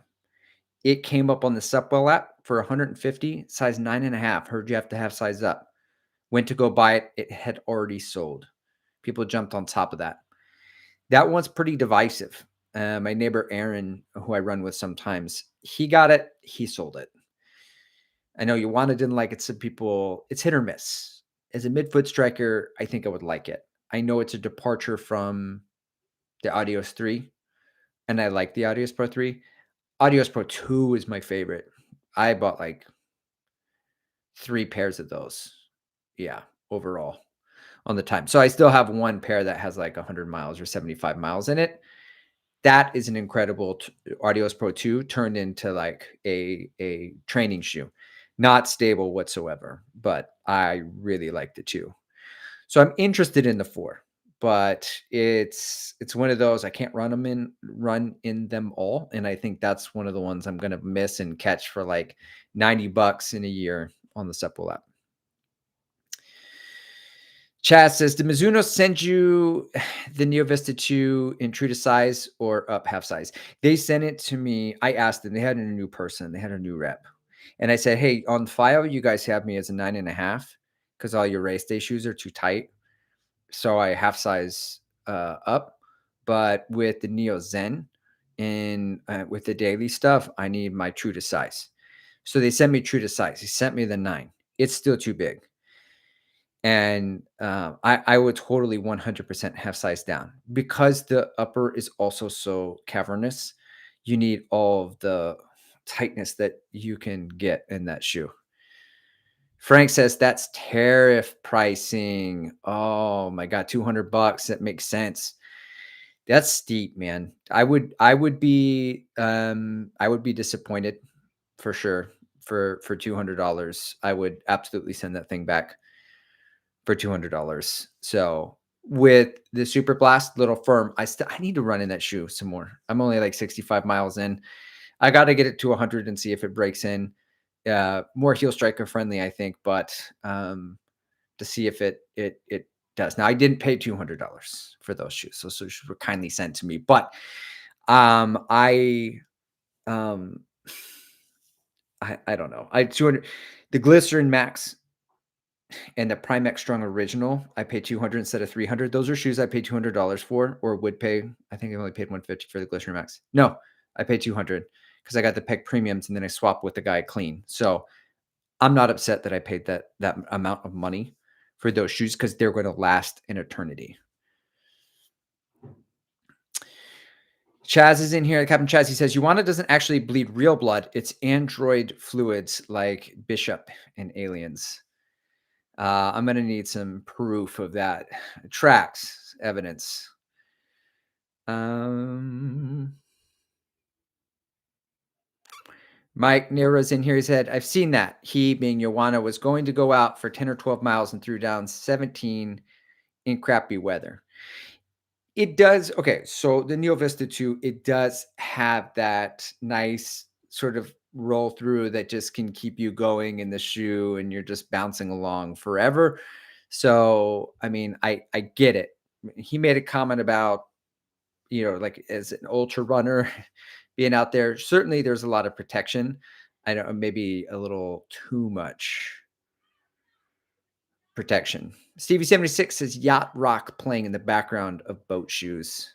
it came up on the Supwell app for 150, size 9.5. Heard you have to have size up. Went to go buy it. It had already sold. People jumped on top of that. That one's pretty divisive. My neighbor Aaron, who I run with sometimes, he got it. He sold it. I know Joanna didn't like it. Some people, it's hit or miss. As a midfoot striker, I think I would like it. I know it's a departure from the Adios 3, and I like the Adios Pro 3. Adios Pro 2 is my favorite. I bought like 3 pairs of those. Yeah, overall on the time. So I still have one pair that has like 100 miles or 75 miles in it. That is an incredible Adios Pro 2 turned into like a training shoe. Not stable whatsoever, but I really like the 2. So I'm interested in the 4, but it's one of those I can't run in them all, and I think that's one of the ones I'm gonna miss and catch for like $90 in a year on the Supple app. Chad says, "Did Mizuno send you the Neo Vista 2 in true to size or up half size?" They sent it to me. I asked them. They had a new person. They had a new rep. And I said, "Hey, on file, you guys have me as a 9.5 because all your race day shoes are too tight. So I half size up. But with the Neo Zen and with the daily stuff, I need my true to size." So they sent me true to size. He sent me the 9. It's still too big. And I would totally 100% have size down because the upper is also so cavernous. You need all of the tightness that you can get in that shoe. Frank says that's tariff pricing. Oh my god, $200. That makes sense. That's steep, man. I would be disappointed for sure for $200. I would absolutely send that thing back for $200. So with the Super Blast little firm, I need to run in that shoe some more. I'm only like 65 miles in. I got to get it to 100 and see if it breaks in. More heel striker friendly, I think, but to see if it does. Now I didn't pay $200 for those shoes, so shoes were kindly sent to me. But I um I don't know. I 200 the Glycerin Max and the Primex Strong Original, I paid 200 instead of 300. Those are shoes I paid $200 for, or would pay. I think I only paid 150 for the Glycerin Max. No, I paid 200 because I got the Peg Premiums and then I swapped with the guy clean. So I'm not upset that I paid that amount of money for those shoes because they're going to last an eternity. Chaz is in here. Captain Chaz, he says, Yuana doesn't actually bleed real blood. It's android fluids like Bishop and Aliens. I'm going to need some proof of that. Tracks, evidence. Mike Nera's in here. He said, I've seen that. He, being Joanna, was going to go out for 10 or 12 miles and threw down 17 in crappy weather. It does. Okay. So the Neo Vista 2, it does have that nice sort of roll through that just can keep you going in the shoe and you're just bouncing along forever. So, I mean, I get it. He made a comment about, like as an ultra runner being out there, certainly there's a lot of protection. I don't know, maybe a little too much protection. Stevie 76 says yacht rock playing in the background of boat shoes.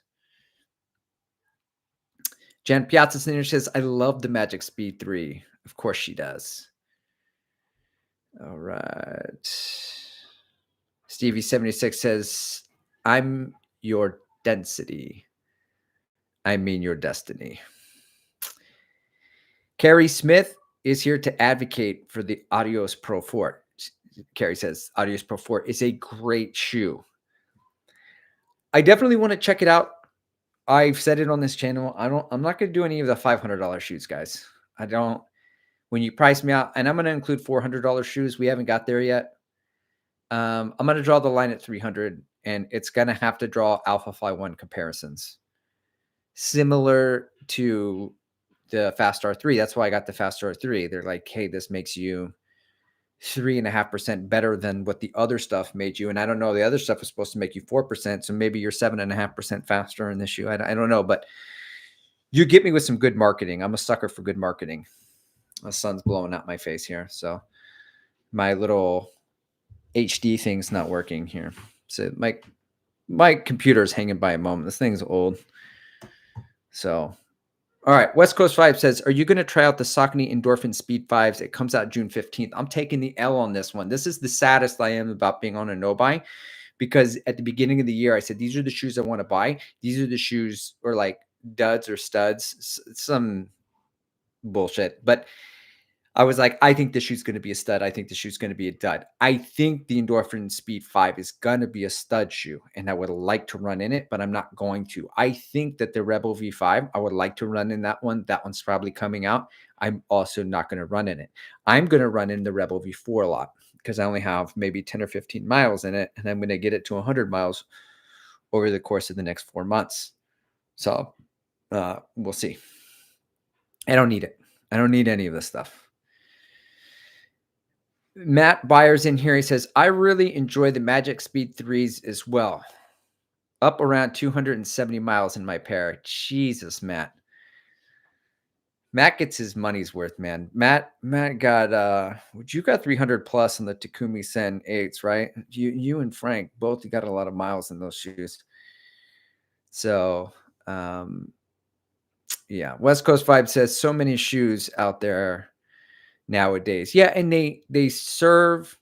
Jan Piazza Senior says, I love the Magic Speed 3. Of course she does. All right. Stevie 76 says, I'm your density. I mean your destiny. Carrie Smith is here to advocate for the Adios Pro 4. Carrie says Adios Pro 4 is a great shoe. I definitely want to check it out. I've said it on this channel. I'm not going to do any of the $500 shoes, guys. I don't. When you price me out, and I'm going to include $400 shoes. We haven't got there yet. I'm going to draw the line at 300, and it's going to have to draw Alpha Fly 1 comparisons. Similar to the Fast R3. That's why I got the Fast R3. They're like, hey, this makes you 3.5% better than what the other stuff made you. And I don't know, the other stuff was supposed to make you 4%. So maybe you're 7.5% faster in this shoe. I don't know, but you get me with some good marketing. I'm a sucker for good marketing. My sun's blowing out my face here. So my little HD thing's not working here. So my computer's hanging by a moment. This thing's old. So, all right. West Coast 5 says, are you going to try out the Saucony Endorphin Speed 5s? It comes out June 15th. I'm taking the L on this one. This is the saddest I am about being on a no-buy because at the beginning of the year, I said, these are the shoes I want to buy. These are the shoes or like duds or studs, some bullshit. But I was like, I think the shoe's going to be a stud. I think the shoe's going to be a dud. I think the Endorphin Speed 5 is going to be a stud shoe, and I would like to run in it, but I'm not going to. I think that the Rebel V5, I would like to run in that one. That one's probably coming out. I'm also not going to run in it. I'm going to run in the Rebel V4 a lot because I only have maybe 10 or 15 miles in it, and I'm going to get it to 100 miles over the course of the next 4 months. So we'll see. I don't need it. I don't need any of this stuff. Matt Byers in here. He says, I really enjoy the Magic Speed 3s as well. Up around 270 miles in my pair. Jesus, Matt. Matt gets his money's worth, man. Matt got you got 300 plus on the Takumi Sen 8s, right? You and Frank both got a lot of miles in those shoes. So yeah, West Coast Vibe says so many shoes out there nowadays. Yeah, and they serve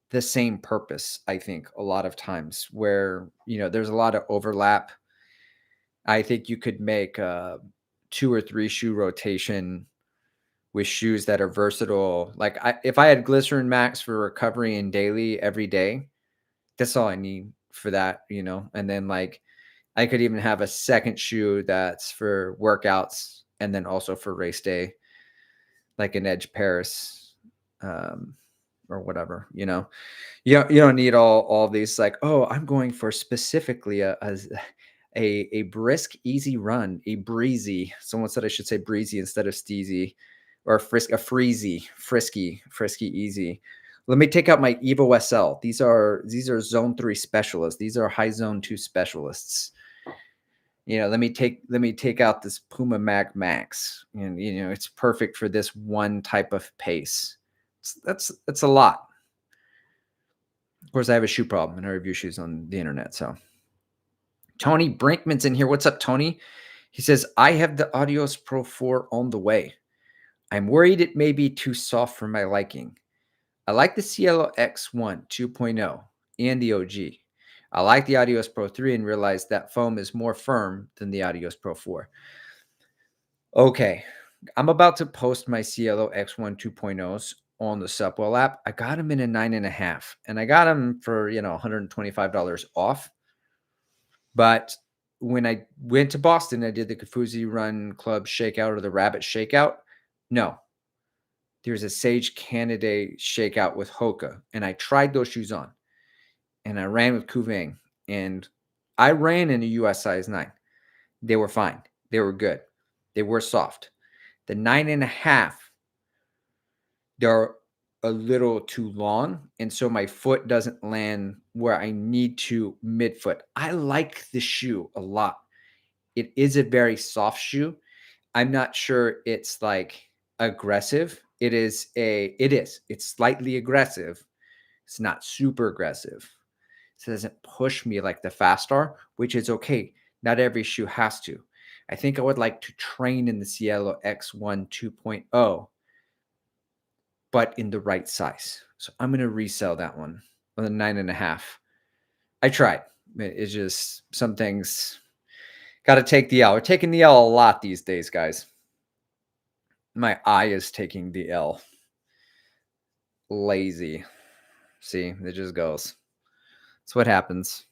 the same purpose, I think, a lot of times where, there's a lot of overlap. I think you could make a 2 or 3 shoe rotation with shoes that are versatile. Like if I had Glycerin Max for recovery and daily every day, that's all I need for that. And then like I could even have a second shoe that's for workouts and then also for race day, like an Edge Paris, or whatever. You don't need all these like, oh, I'm going for specifically a brisk, easy run, a breezy. Someone said I should say breezy instead of steezy, or a frisky, easy. Let me take out my Evo SL. These are zone 3 specialists. These are high zone 2 specialists. Let me take out this Puma Mag Max, and it's perfect for this one type of pace. That's a lot. Of course, I have a shoe problem and I review shoes on the internet. So Tony Brinkman's in here. What's up, Tony? He says, I have the Adios Pro 4 on the way. I'm worried it may be too soft for my liking. I like the Cielo X1 2.0 and the OG. I like the Adios Pro 3 and realized that foam is more firm than the Adios Pro 4. Okay, I'm about to post my Cielo X1 2.0s on the Supwell app. I got them in a 9.5, and I got them for $125 off. But when I went to Boston, I did the Kafuzi Run Club Shakeout or the Rabbit Shakeout. No, there's a Sage Candidate Shakeout with Hoka, and I tried those shoes on, and I ran with Kuvang, and I ran in a US size 9. They were fine. They were good. They were soft. The 9.5, they're a little too long, and so my foot doesn't land where I need to midfoot. I like the shoe a lot. It is a very soft shoe. I'm not sure it's like aggressive. It is. It's slightly aggressive. It's not super aggressive. So it doesn't push me like the Fastar, which is okay. Not every shoe has to. I think I would like to train in the Cielo X1 2.0, but in the right size. So I'm going to resell that one on the 9.5. I tried. It's just some things got to take the L. We're taking the L a lot these days, guys. My eye is taking the L. Lazy. See, it just goes. That's what happens.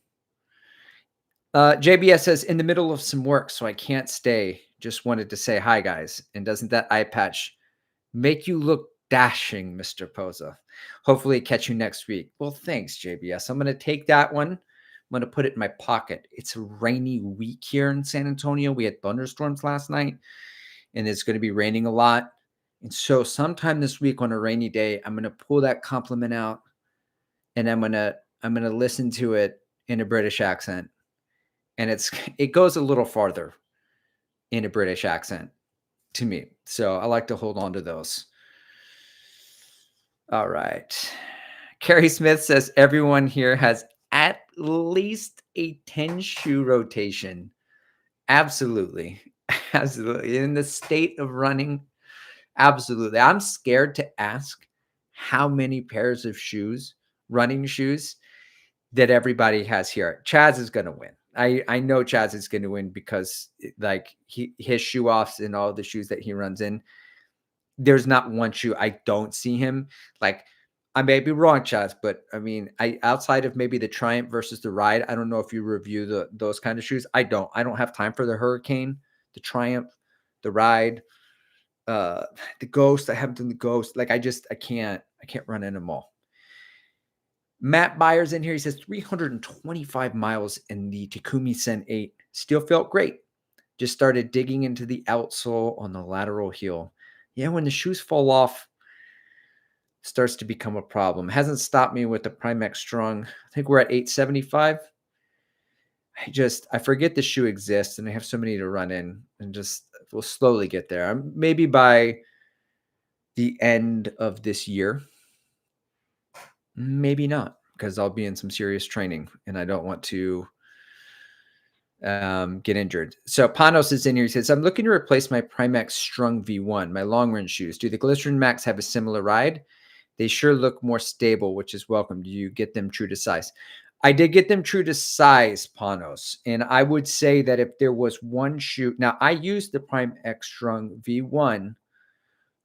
JBS says, in the middle of some work, so I can't stay. Just wanted to say hi, guys. And doesn't that eye patch make you look dashing, Mr. Posa? Hopefully catch you next week. Well, thanks, JBS. I'm going to take that one. I'm going to put it in my pocket. It's a rainy week here in San Antonio. We had thunderstorms last night, and it's going to be raining a lot. And so sometime this week on a rainy day, I'm going to pull that compliment out, and I'm going to listen to it in a British accent. And it goes a little farther in a British accent to me. So I like to hold on to those. All right. Carrie Smith says everyone here has at least a 10 shoe rotation. Absolutely. Absolutely. In the state of running, absolutely. I'm scared to ask how many pairs of shoes, running shoes, that everybody has here. Chaz is going to win. I know Chaz is going to win because like his shoe offs and all the shoes that he runs in, there's not one shoe I don't see him. Like, I may be wrong, Chaz, but I mean, outside of maybe the Triumph versus the Ride, I don't know if you review those kind of shoes. I don't have time for the Hurricane, the Triumph, the Ride, the Ghost. I haven't done the Ghost. Like I can't run in them all. Matt Byers in here. He says 325 miles in the Takumi Sen 8. Still felt great. Just started digging into the outsole on the lateral heel. Yeah, when the shoes fall off, starts to become a problem. Hasn't stopped me with the Primex Strong. I think we're at 875. I forget the shoe exists and I have so many to run in and just we'll slowly get there. Maybe by the end of this year, maybe not, because I'll be in some serious training and I don't want to get injured. So Panos is in here. He says, I'm looking to replace my Primex Strung V1, my long run shoes. Do the Glycerin Max have a similar ride? They sure look more stable, which is welcome. Do you get them true to size? I did get them true to size, Panos. And I would say that if there was one shoe, now I use the Primex Strung V1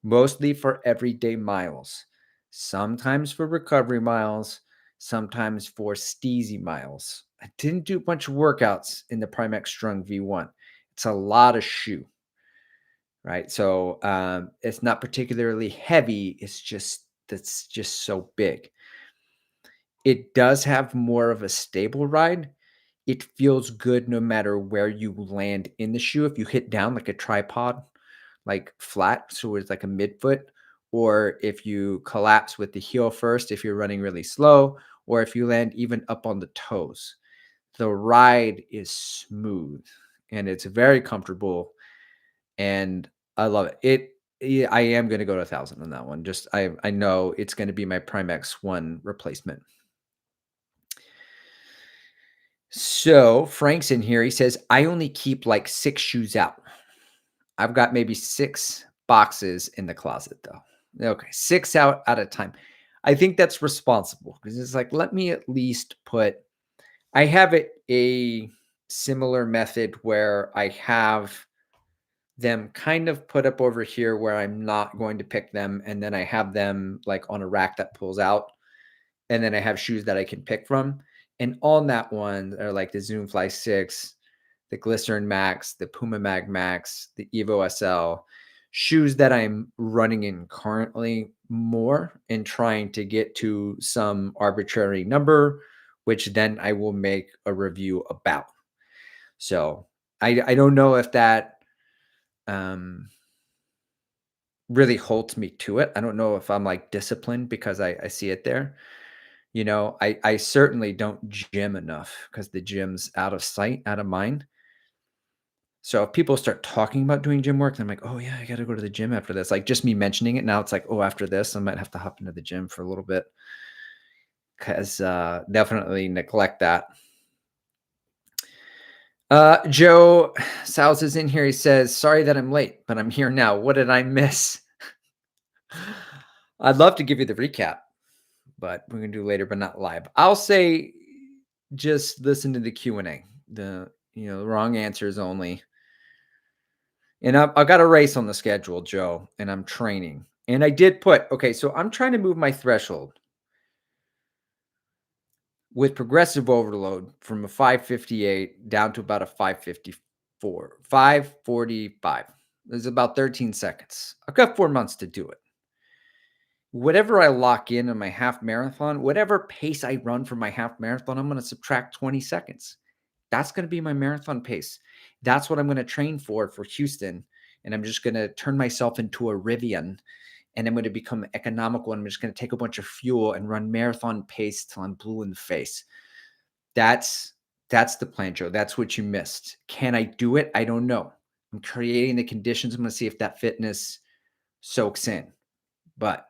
mostly for everyday miles, sometimes for recovery miles, sometimes for steezy miles. I didn't do a bunch of workouts in the Primex Strung V1. It's a lot of shoe, right? So it's not particularly heavy. That's just so big. It does have more of a stable ride. It feels good no matter where you land in the shoe. If you hit down like a tripod, like flat, so it's like a midfoot, or if you collapse with the heel first, if you're running really slow, or if you land even up on the toes. The ride is smooth and it's very comfortable and I love it. I am going to go to 1,000 on that one. Just I know it's going to be my Primex one replacement. So Frank's in here. He says, I only keep like 6 shoes out. I've got maybe 6 boxes in the closet though. Okay, 6 out at a time. I think that's responsible because it's like, let me at least I have a similar method where I have them kind of put up over here where I'm not going to pick them. And then I have them like on a rack that pulls out. And then I have shoes that I can pick from. And on that one are like the Zoom Fly 6, the Glycerin Max, the Puma Mag Max, the Evo SL, shoes that I'm running in currently more and trying to get to some arbitrary number, which then I will make a review about. So I don't know if that really holds me to it. I don't know if I'm like disciplined because I see it there. You know, I certainly don't gym enough because the gym's out of sight, out of mind. So if people start talking about doing gym work, I'm like, oh yeah, I got to go to the gym after this. Like just me mentioning it now, it's like, oh, after this, I might have to hop into the gym for a little bit because definitely neglect that. Joe Sals is in here. He says, sorry that I'm late, but I'm here now. What did I miss? I'd love to give you the recap, but we're going to do later, but not live. I'll say just listen to the Q&A. The wrong answers only. And I've got a race on the schedule, Joe, and I'm training. And I did okay, so I'm trying to move my threshold with progressive overload from a 558 down to about a 554, 545. There's about 13 seconds. I've got 4 months to do it. Whatever I lock in on my half marathon, whatever pace I run for my half marathon, I'm going to subtract 20 seconds. That's going to be my marathon pace. That's what I'm going to train for Houston. And I'm just going to turn myself into a Rivian and I'm going to become economical. And I'm just going to take a bunch of fuel and run marathon pace till I'm blue in the face. That's the plan, Joe. That's what you missed. Can I do it? I don't know. I'm creating the conditions. I'm going to see if that fitness soaks in. But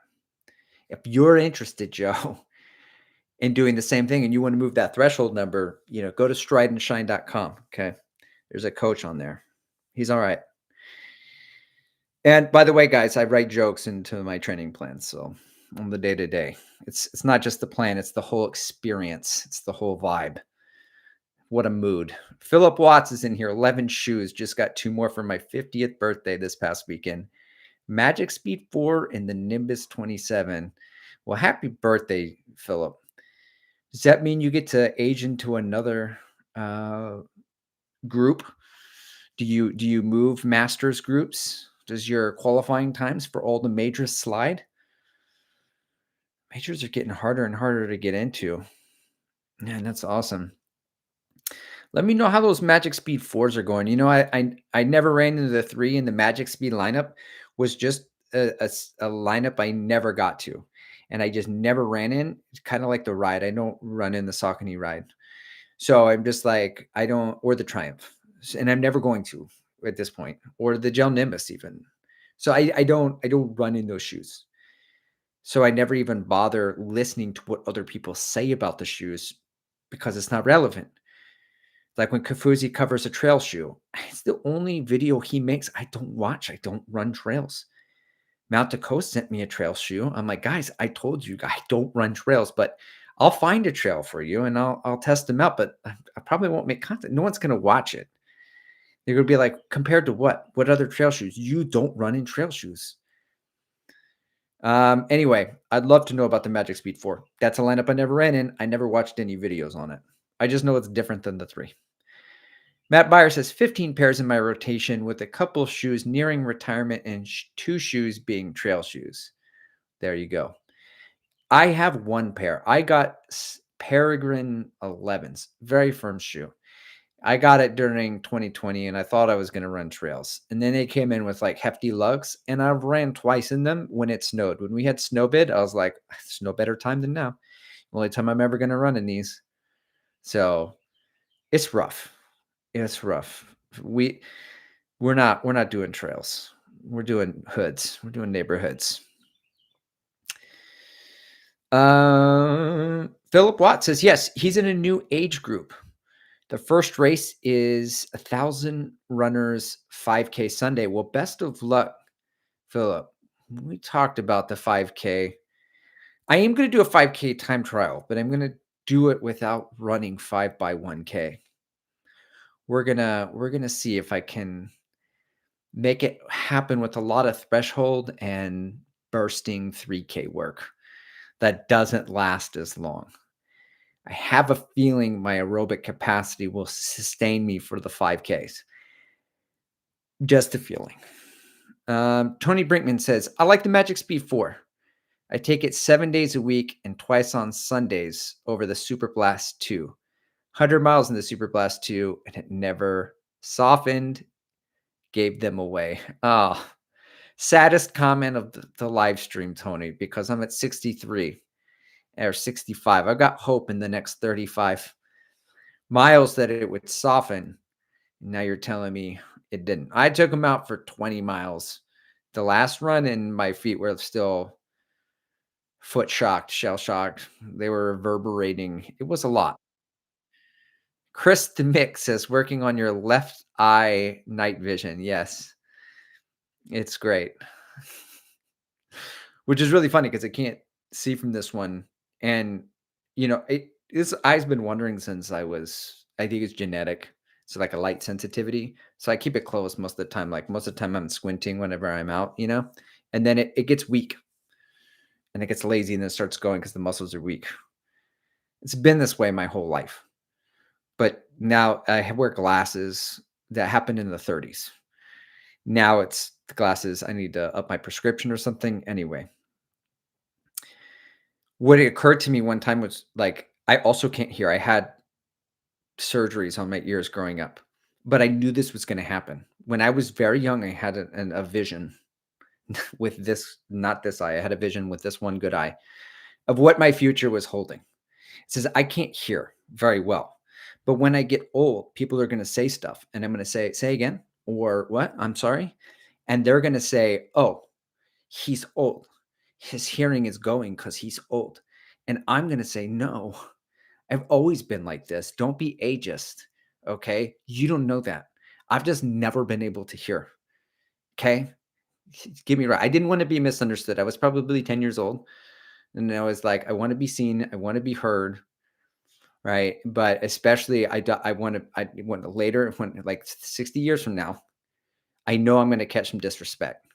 if you're interested, Joe, in doing the same thing and you want to move that threshold number, go to strideandshine.com. Okay. There's a coach on there. He's all right. And by the way, guys, I write jokes into my training plans. So on the day to day, it's not just the plan. It's the whole experience. It's the whole vibe. What a mood. Philip Watts is in here. 11 shoes. Just got 2 more for my 50th birthday this past weekend. Magic Speed 4 and the Nimbus 27. Well, happy birthday, Philip. Does that mean you get to age into another group? Do you move masters groups? Does your qualifying times for all the majors slide? Majors are getting harder and harder to get into. Man, that's awesome. Let me know how those Magic Speed 4s are going. I never ran into the 3 in the Magic Speed lineup. Was just a lineup I never got to. and I just never ran in. It's kind of like the ride. I don't run in the Saucony ride. So I'm just like, I don't, or the Triumph. And I'm never going to at this point, or the Gel Nimbus even. So I don't run in those shoes. So I never even bother listening to what other people say about the shoes because it's not relevant. Like when Kafuzi covers a trail shoe, it's the only video he makes I don't watch. I don't run trails. Mount to Coast sent me a trail shoe. I'm like, guys, I told you I don't run trails, but I'll find a trail for you and I'll test them out. But I probably won't make content. No one's gonna watch it. They're gonna be like, compared to what? What other trail shoes? You don't run in trail shoes. Anyway, I'd love to know about the Magic Speed 4. That's a lineup I never ran in. I never watched any videos on it. I just know it's different than the 3. Matt Beyer says 15 pairs in my rotation with a couple shoes nearing retirement and 2 shoes being trail shoes. There you go. I have 1 pair. I got Peregrine 11s, very firm shoe. I got it during 2020 and I thought I was going to run trails. And then they came in with like hefty lugs and I've ran twice in them when it snowed. When we had snowbid, I was like, there's no better time than now. Only time I'm ever going to run in these. So it's rough. It's rough. We're not doing trails. We're doing hoods. We're doing neighborhoods. Philip Watt says, yes, he's in a new age group. The first race is 1,000 runners 5K Sunday. Well, best of luck, Philip. We talked about the 5K. I am going to do a 5K time trial, but I'm going to do it without running 5 by 1K. We're gonna see if I can make it happen with a lot of threshold and bursting 3K work that doesn't last as long. I have a feeling my aerobic capacity will sustain me for the 5Ks. Just a feeling. Tony Brinkman says, I like the Magic Speed 4. I take it 7 days a week and twice on Sundays over the Super Blast 2. 100 miles in the Super Blast 2, and it never softened. Gave them away. Oh, saddest comment of the live stream, Tony, because I'm at 63 or 65. I've got hope in the next 35 miles that it would soften. Now you're telling me it didn't. I took them out for 20 miles. The last run, and my feet were still foot shocked, shell shocked. They were reverberating. It was a lot. Chris the Mix says, working on your left eye night vision. Yes, it's great. Which is really funny because I can't see from this one. And, this eye's been wandering since I think it's genetic. So like a light sensitivity. So I keep it closed most of the time. Like most of the time I'm squinting whenever I'm out, and then it gets weak and it gets lazy and then it starts going because the muscles are weak. It's been this way my whole life. But now I wear glasses that happened in the 30s. Now it's the glasses. I need to up my prescription or something. Anyway, what it occurred to me one time was like, I also can't hear. I had surgeries on my ears growing up, but I knew this was going to happen. When I was very young, I had a vision with this, not this eye. I had a vision with this one good eye of what my future was holding. It says, I can't hear very well, but when I get old, people are going to say stuff and I'm going to say again, or what? I'm sorry. And they're going to say, oh, he's old. His hearing is going because he's old. And I'm going to say, no, I've always been like this. Don't be ageist. Okay. You don't know that. I've just never been able to hear. Okay. Get me right. I didn't want to be misunderstood. I was probably 10 years old. And I was like, I want to be seen. I want to be heard. Right. But especially, I want to later, when like 60 years from now, I know I'm going to catch some disrespect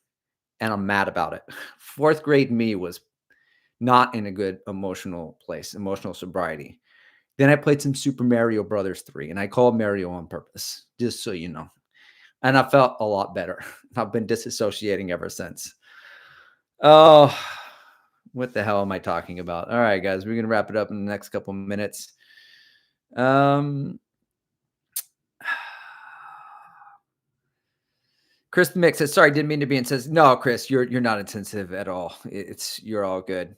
and I'm mad about it. Fourth grade me was not in a good emotional place, emotional sobriety. Then I played some Super Mario Brothers 3, and I called Mario on purpose, just so you know. And I felt a lot better. I've been disassociating ever since. Oh, what the hell am I talking about? All right, guys, we're going to wrap it up in the next couple minutes. Chris the Mix says, sorry, didn't mean to be, and says, no, Chris, you're not insensitive at all. You're all good.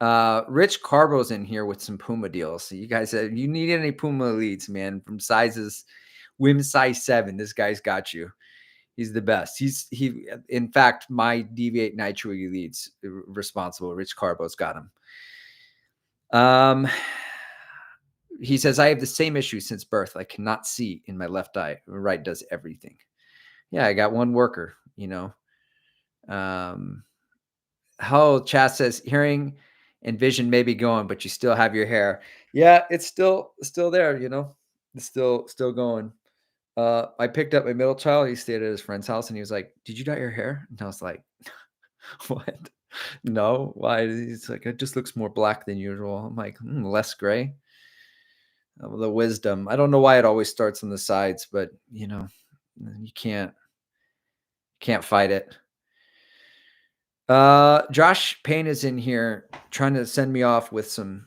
Rich Carbo's in here with some Puma deals. So you guys, you need any Puma leads, man, from sizes, women's size 7. This guy's got you. He's the best. In fact, my Deviate Nitro leads responsible. Rich Carbo's got him. He says, I have the same issue since birth. I cannot see in my left eye. My right does everything. Yeah, I got one worker, you know. How Chad says, hearing and vision may be going, but you still have your hair. Yeah, it's still there, you know. It's still going. I picked up my middle child. He stayed at his friend's house and he was like, did you dye your hair? And I was like, what? No, why? He's like, it just looks more black than usual. I'm like, less gray. The wisdom. I don't know why it always starts on the sides, but you know, you can't fight it. Josh Payne is in here trying to send me off with some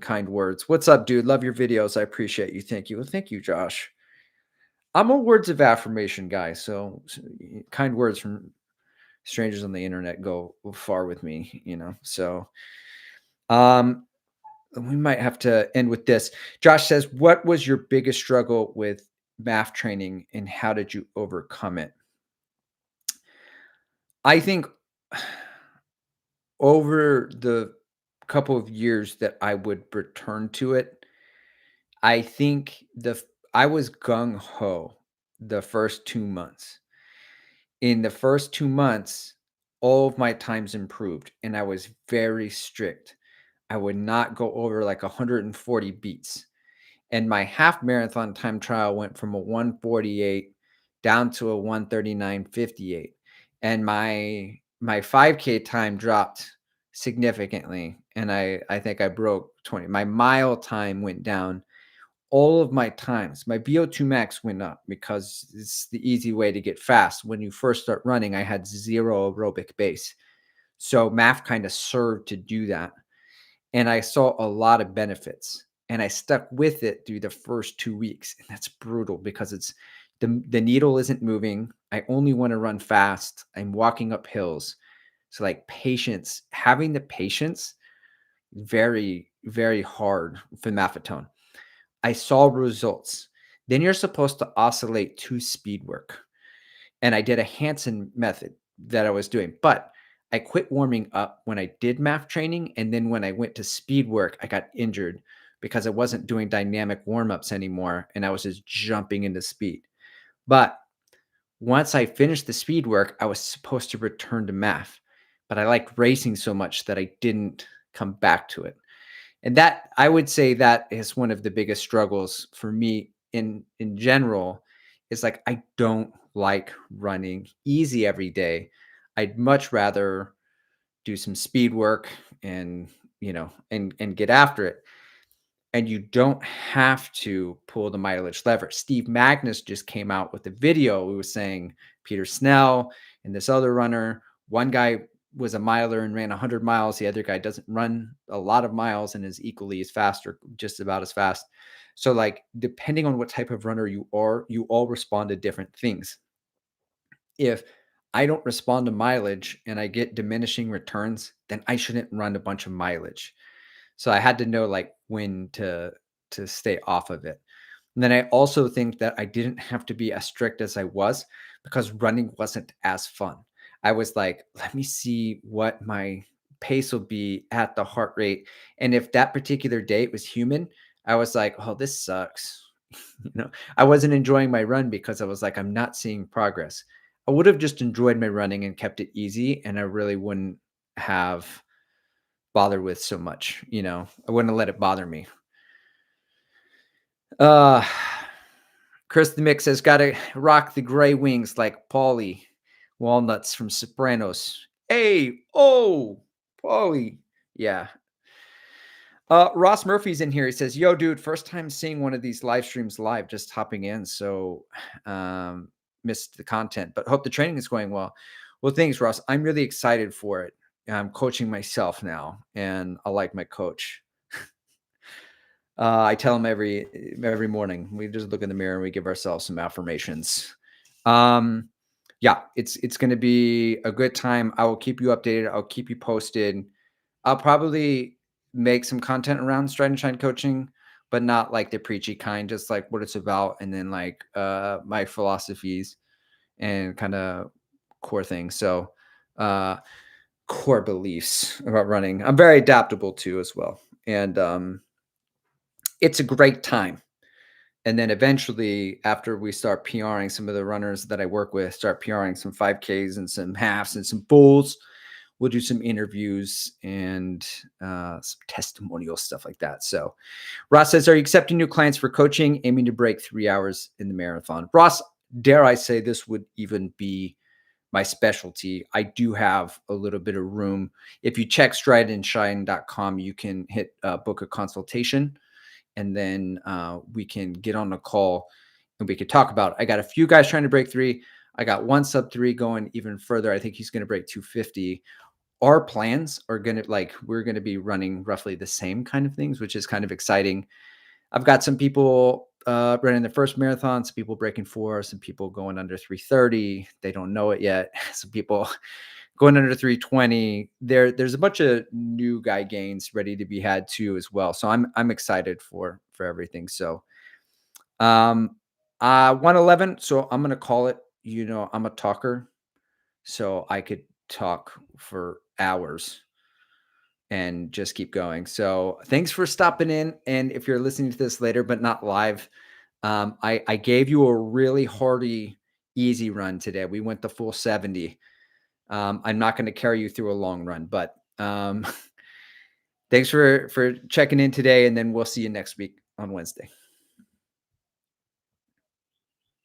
kind words. What's up, dude? Love your videos. I appreciate you. Thank you. Well, thank you, Josh. I'm a words of affirmation guy, so kind words from strangers on the internet go far with me, you know. So we might have to end with this. Josh says, what was your biggest struggle with MAF training and how did you overcome it? I think over the couple of years that I would return to it, I think I was gung ho the first 2 months. In the first 2 months, all of my times improved and I was very strict. I would not go over like 140 beats. And my half marathon time trial went from a 148 down to a 139.58. And my 5K time dropped significantly. And I think I broke 20. My mile time went down. All of my times, my VO2 max went up because it's the easy way to get fast. When you first start running, I had 0 aerobic base. So MAF kind of served to do that. And I saw a lot of benefits and I stuck with it through the first 2 weeks. And that's brutal because it's the needle isn't moving. I only want to run fast. I'm walking up hills. So like patience, having the patience, very, very hard for Maffetone. I saw results. Then you're supposed to oscillate to speed work. And I did a Hansen method that I was doing, but I quit warming up when I did MAF training. And then when I went to speed work, I got injured because I wasn't doing dynamic warm-ups anymore. And I was just jumping into speed. But once I finished the speed work, I was supposed to return to MAF. But I liked racing so much that I didn't come back to it. And that I would say that is one of the biggest struggles for me in general is like I don't like running easy every day. I'd much rather do some speed work and you know and get after it. And you don't have to pull the mileage lever. Steve Magnus just came out with a video. He was saying Peter Snell and this other runner, one guy was a miler and ran 100 miles. The other guy doesn't run a lot of miles and is equally as fast or just about as fast. So like, depending on what type of runner you are, you all respond to different things. If I don't respond to mileage and I get diminishing returns, then I shouldn't run a bunch of mileage. So I had to know like when to stay off of it. And then I also think that I didn't have to be as strict as I was because running wasn't as fun. I was like, let me see what my pace will be at the heart rate. And if that particular day it was human, I was like, oh, this sucks. I wasn't enjoying my run because I was like, I'm not seeing progress. I would have just enjoyed my running and kept it easy, and I really wouldn't have bothered with so much. I wouldn't have let it bother me. Chris the Mix says, gotta rock the gray wings like Paulie Walnuts from Sopranos. Hey, oh, Paulie. Yeah. Ross Murphy's in here. He says, yo, dude, first time seeing one of these live streams live, just hopping in. So missed the content, but hope the training is going well. Well, thanks, Ross. I'm really excited for it. I'm coaching myself now, and I like my coach. I tell him every morning. We just look in the mirror and we give ourselves some affirmations. Yeah, it's going to be a good time. I will keep you updated. I'll keep you posted. I'll probably make some content around stride and shine coaching, but not like the preachy kind, just like what it's about, and then like my philosophies and kind of core things. So uh core beliefs about running. I'm very adaptable too as well. And it's a great time. And then eventually, after we start PRing, some of the runners that I work with start PRing some 5Ks and some halves and some fulls. We'll do some interviews and some testimonial stuff like that. So Ross says, are you accepting new clients for coaching, aiming to break 3 hours in the marathon? Ross, dare I say this would even be my specialty. I do have a little bit of room. If you check strideandshine.com, you can hit book a consultation, and then we can get on a call and we could talk about it. I got a few guys trying to break 3. I got one sub 3 going even further. I think he's going to break 250. Our plans are going to we're going to be running roughly the same kind of things, which is kind of exciting. I've got some people running the first marathon, some people breaking 4, some people going under 3:30. They don't know it yet. Some people going under 3:20. There's a bunch of new guy gains ready to be had too as well. So I'm excited for everything. So 111. So I'm gonna call it. I'm a talker, so I could talk for hours and just keep going. So thanks for stopping in. And if you're listening to this later, but not live, I gave you a really hearty, easy run today. We went the full 70. I'm not going to carry you through a long run, but thanks for checking in today. And then we'll see you next week on Wednesday.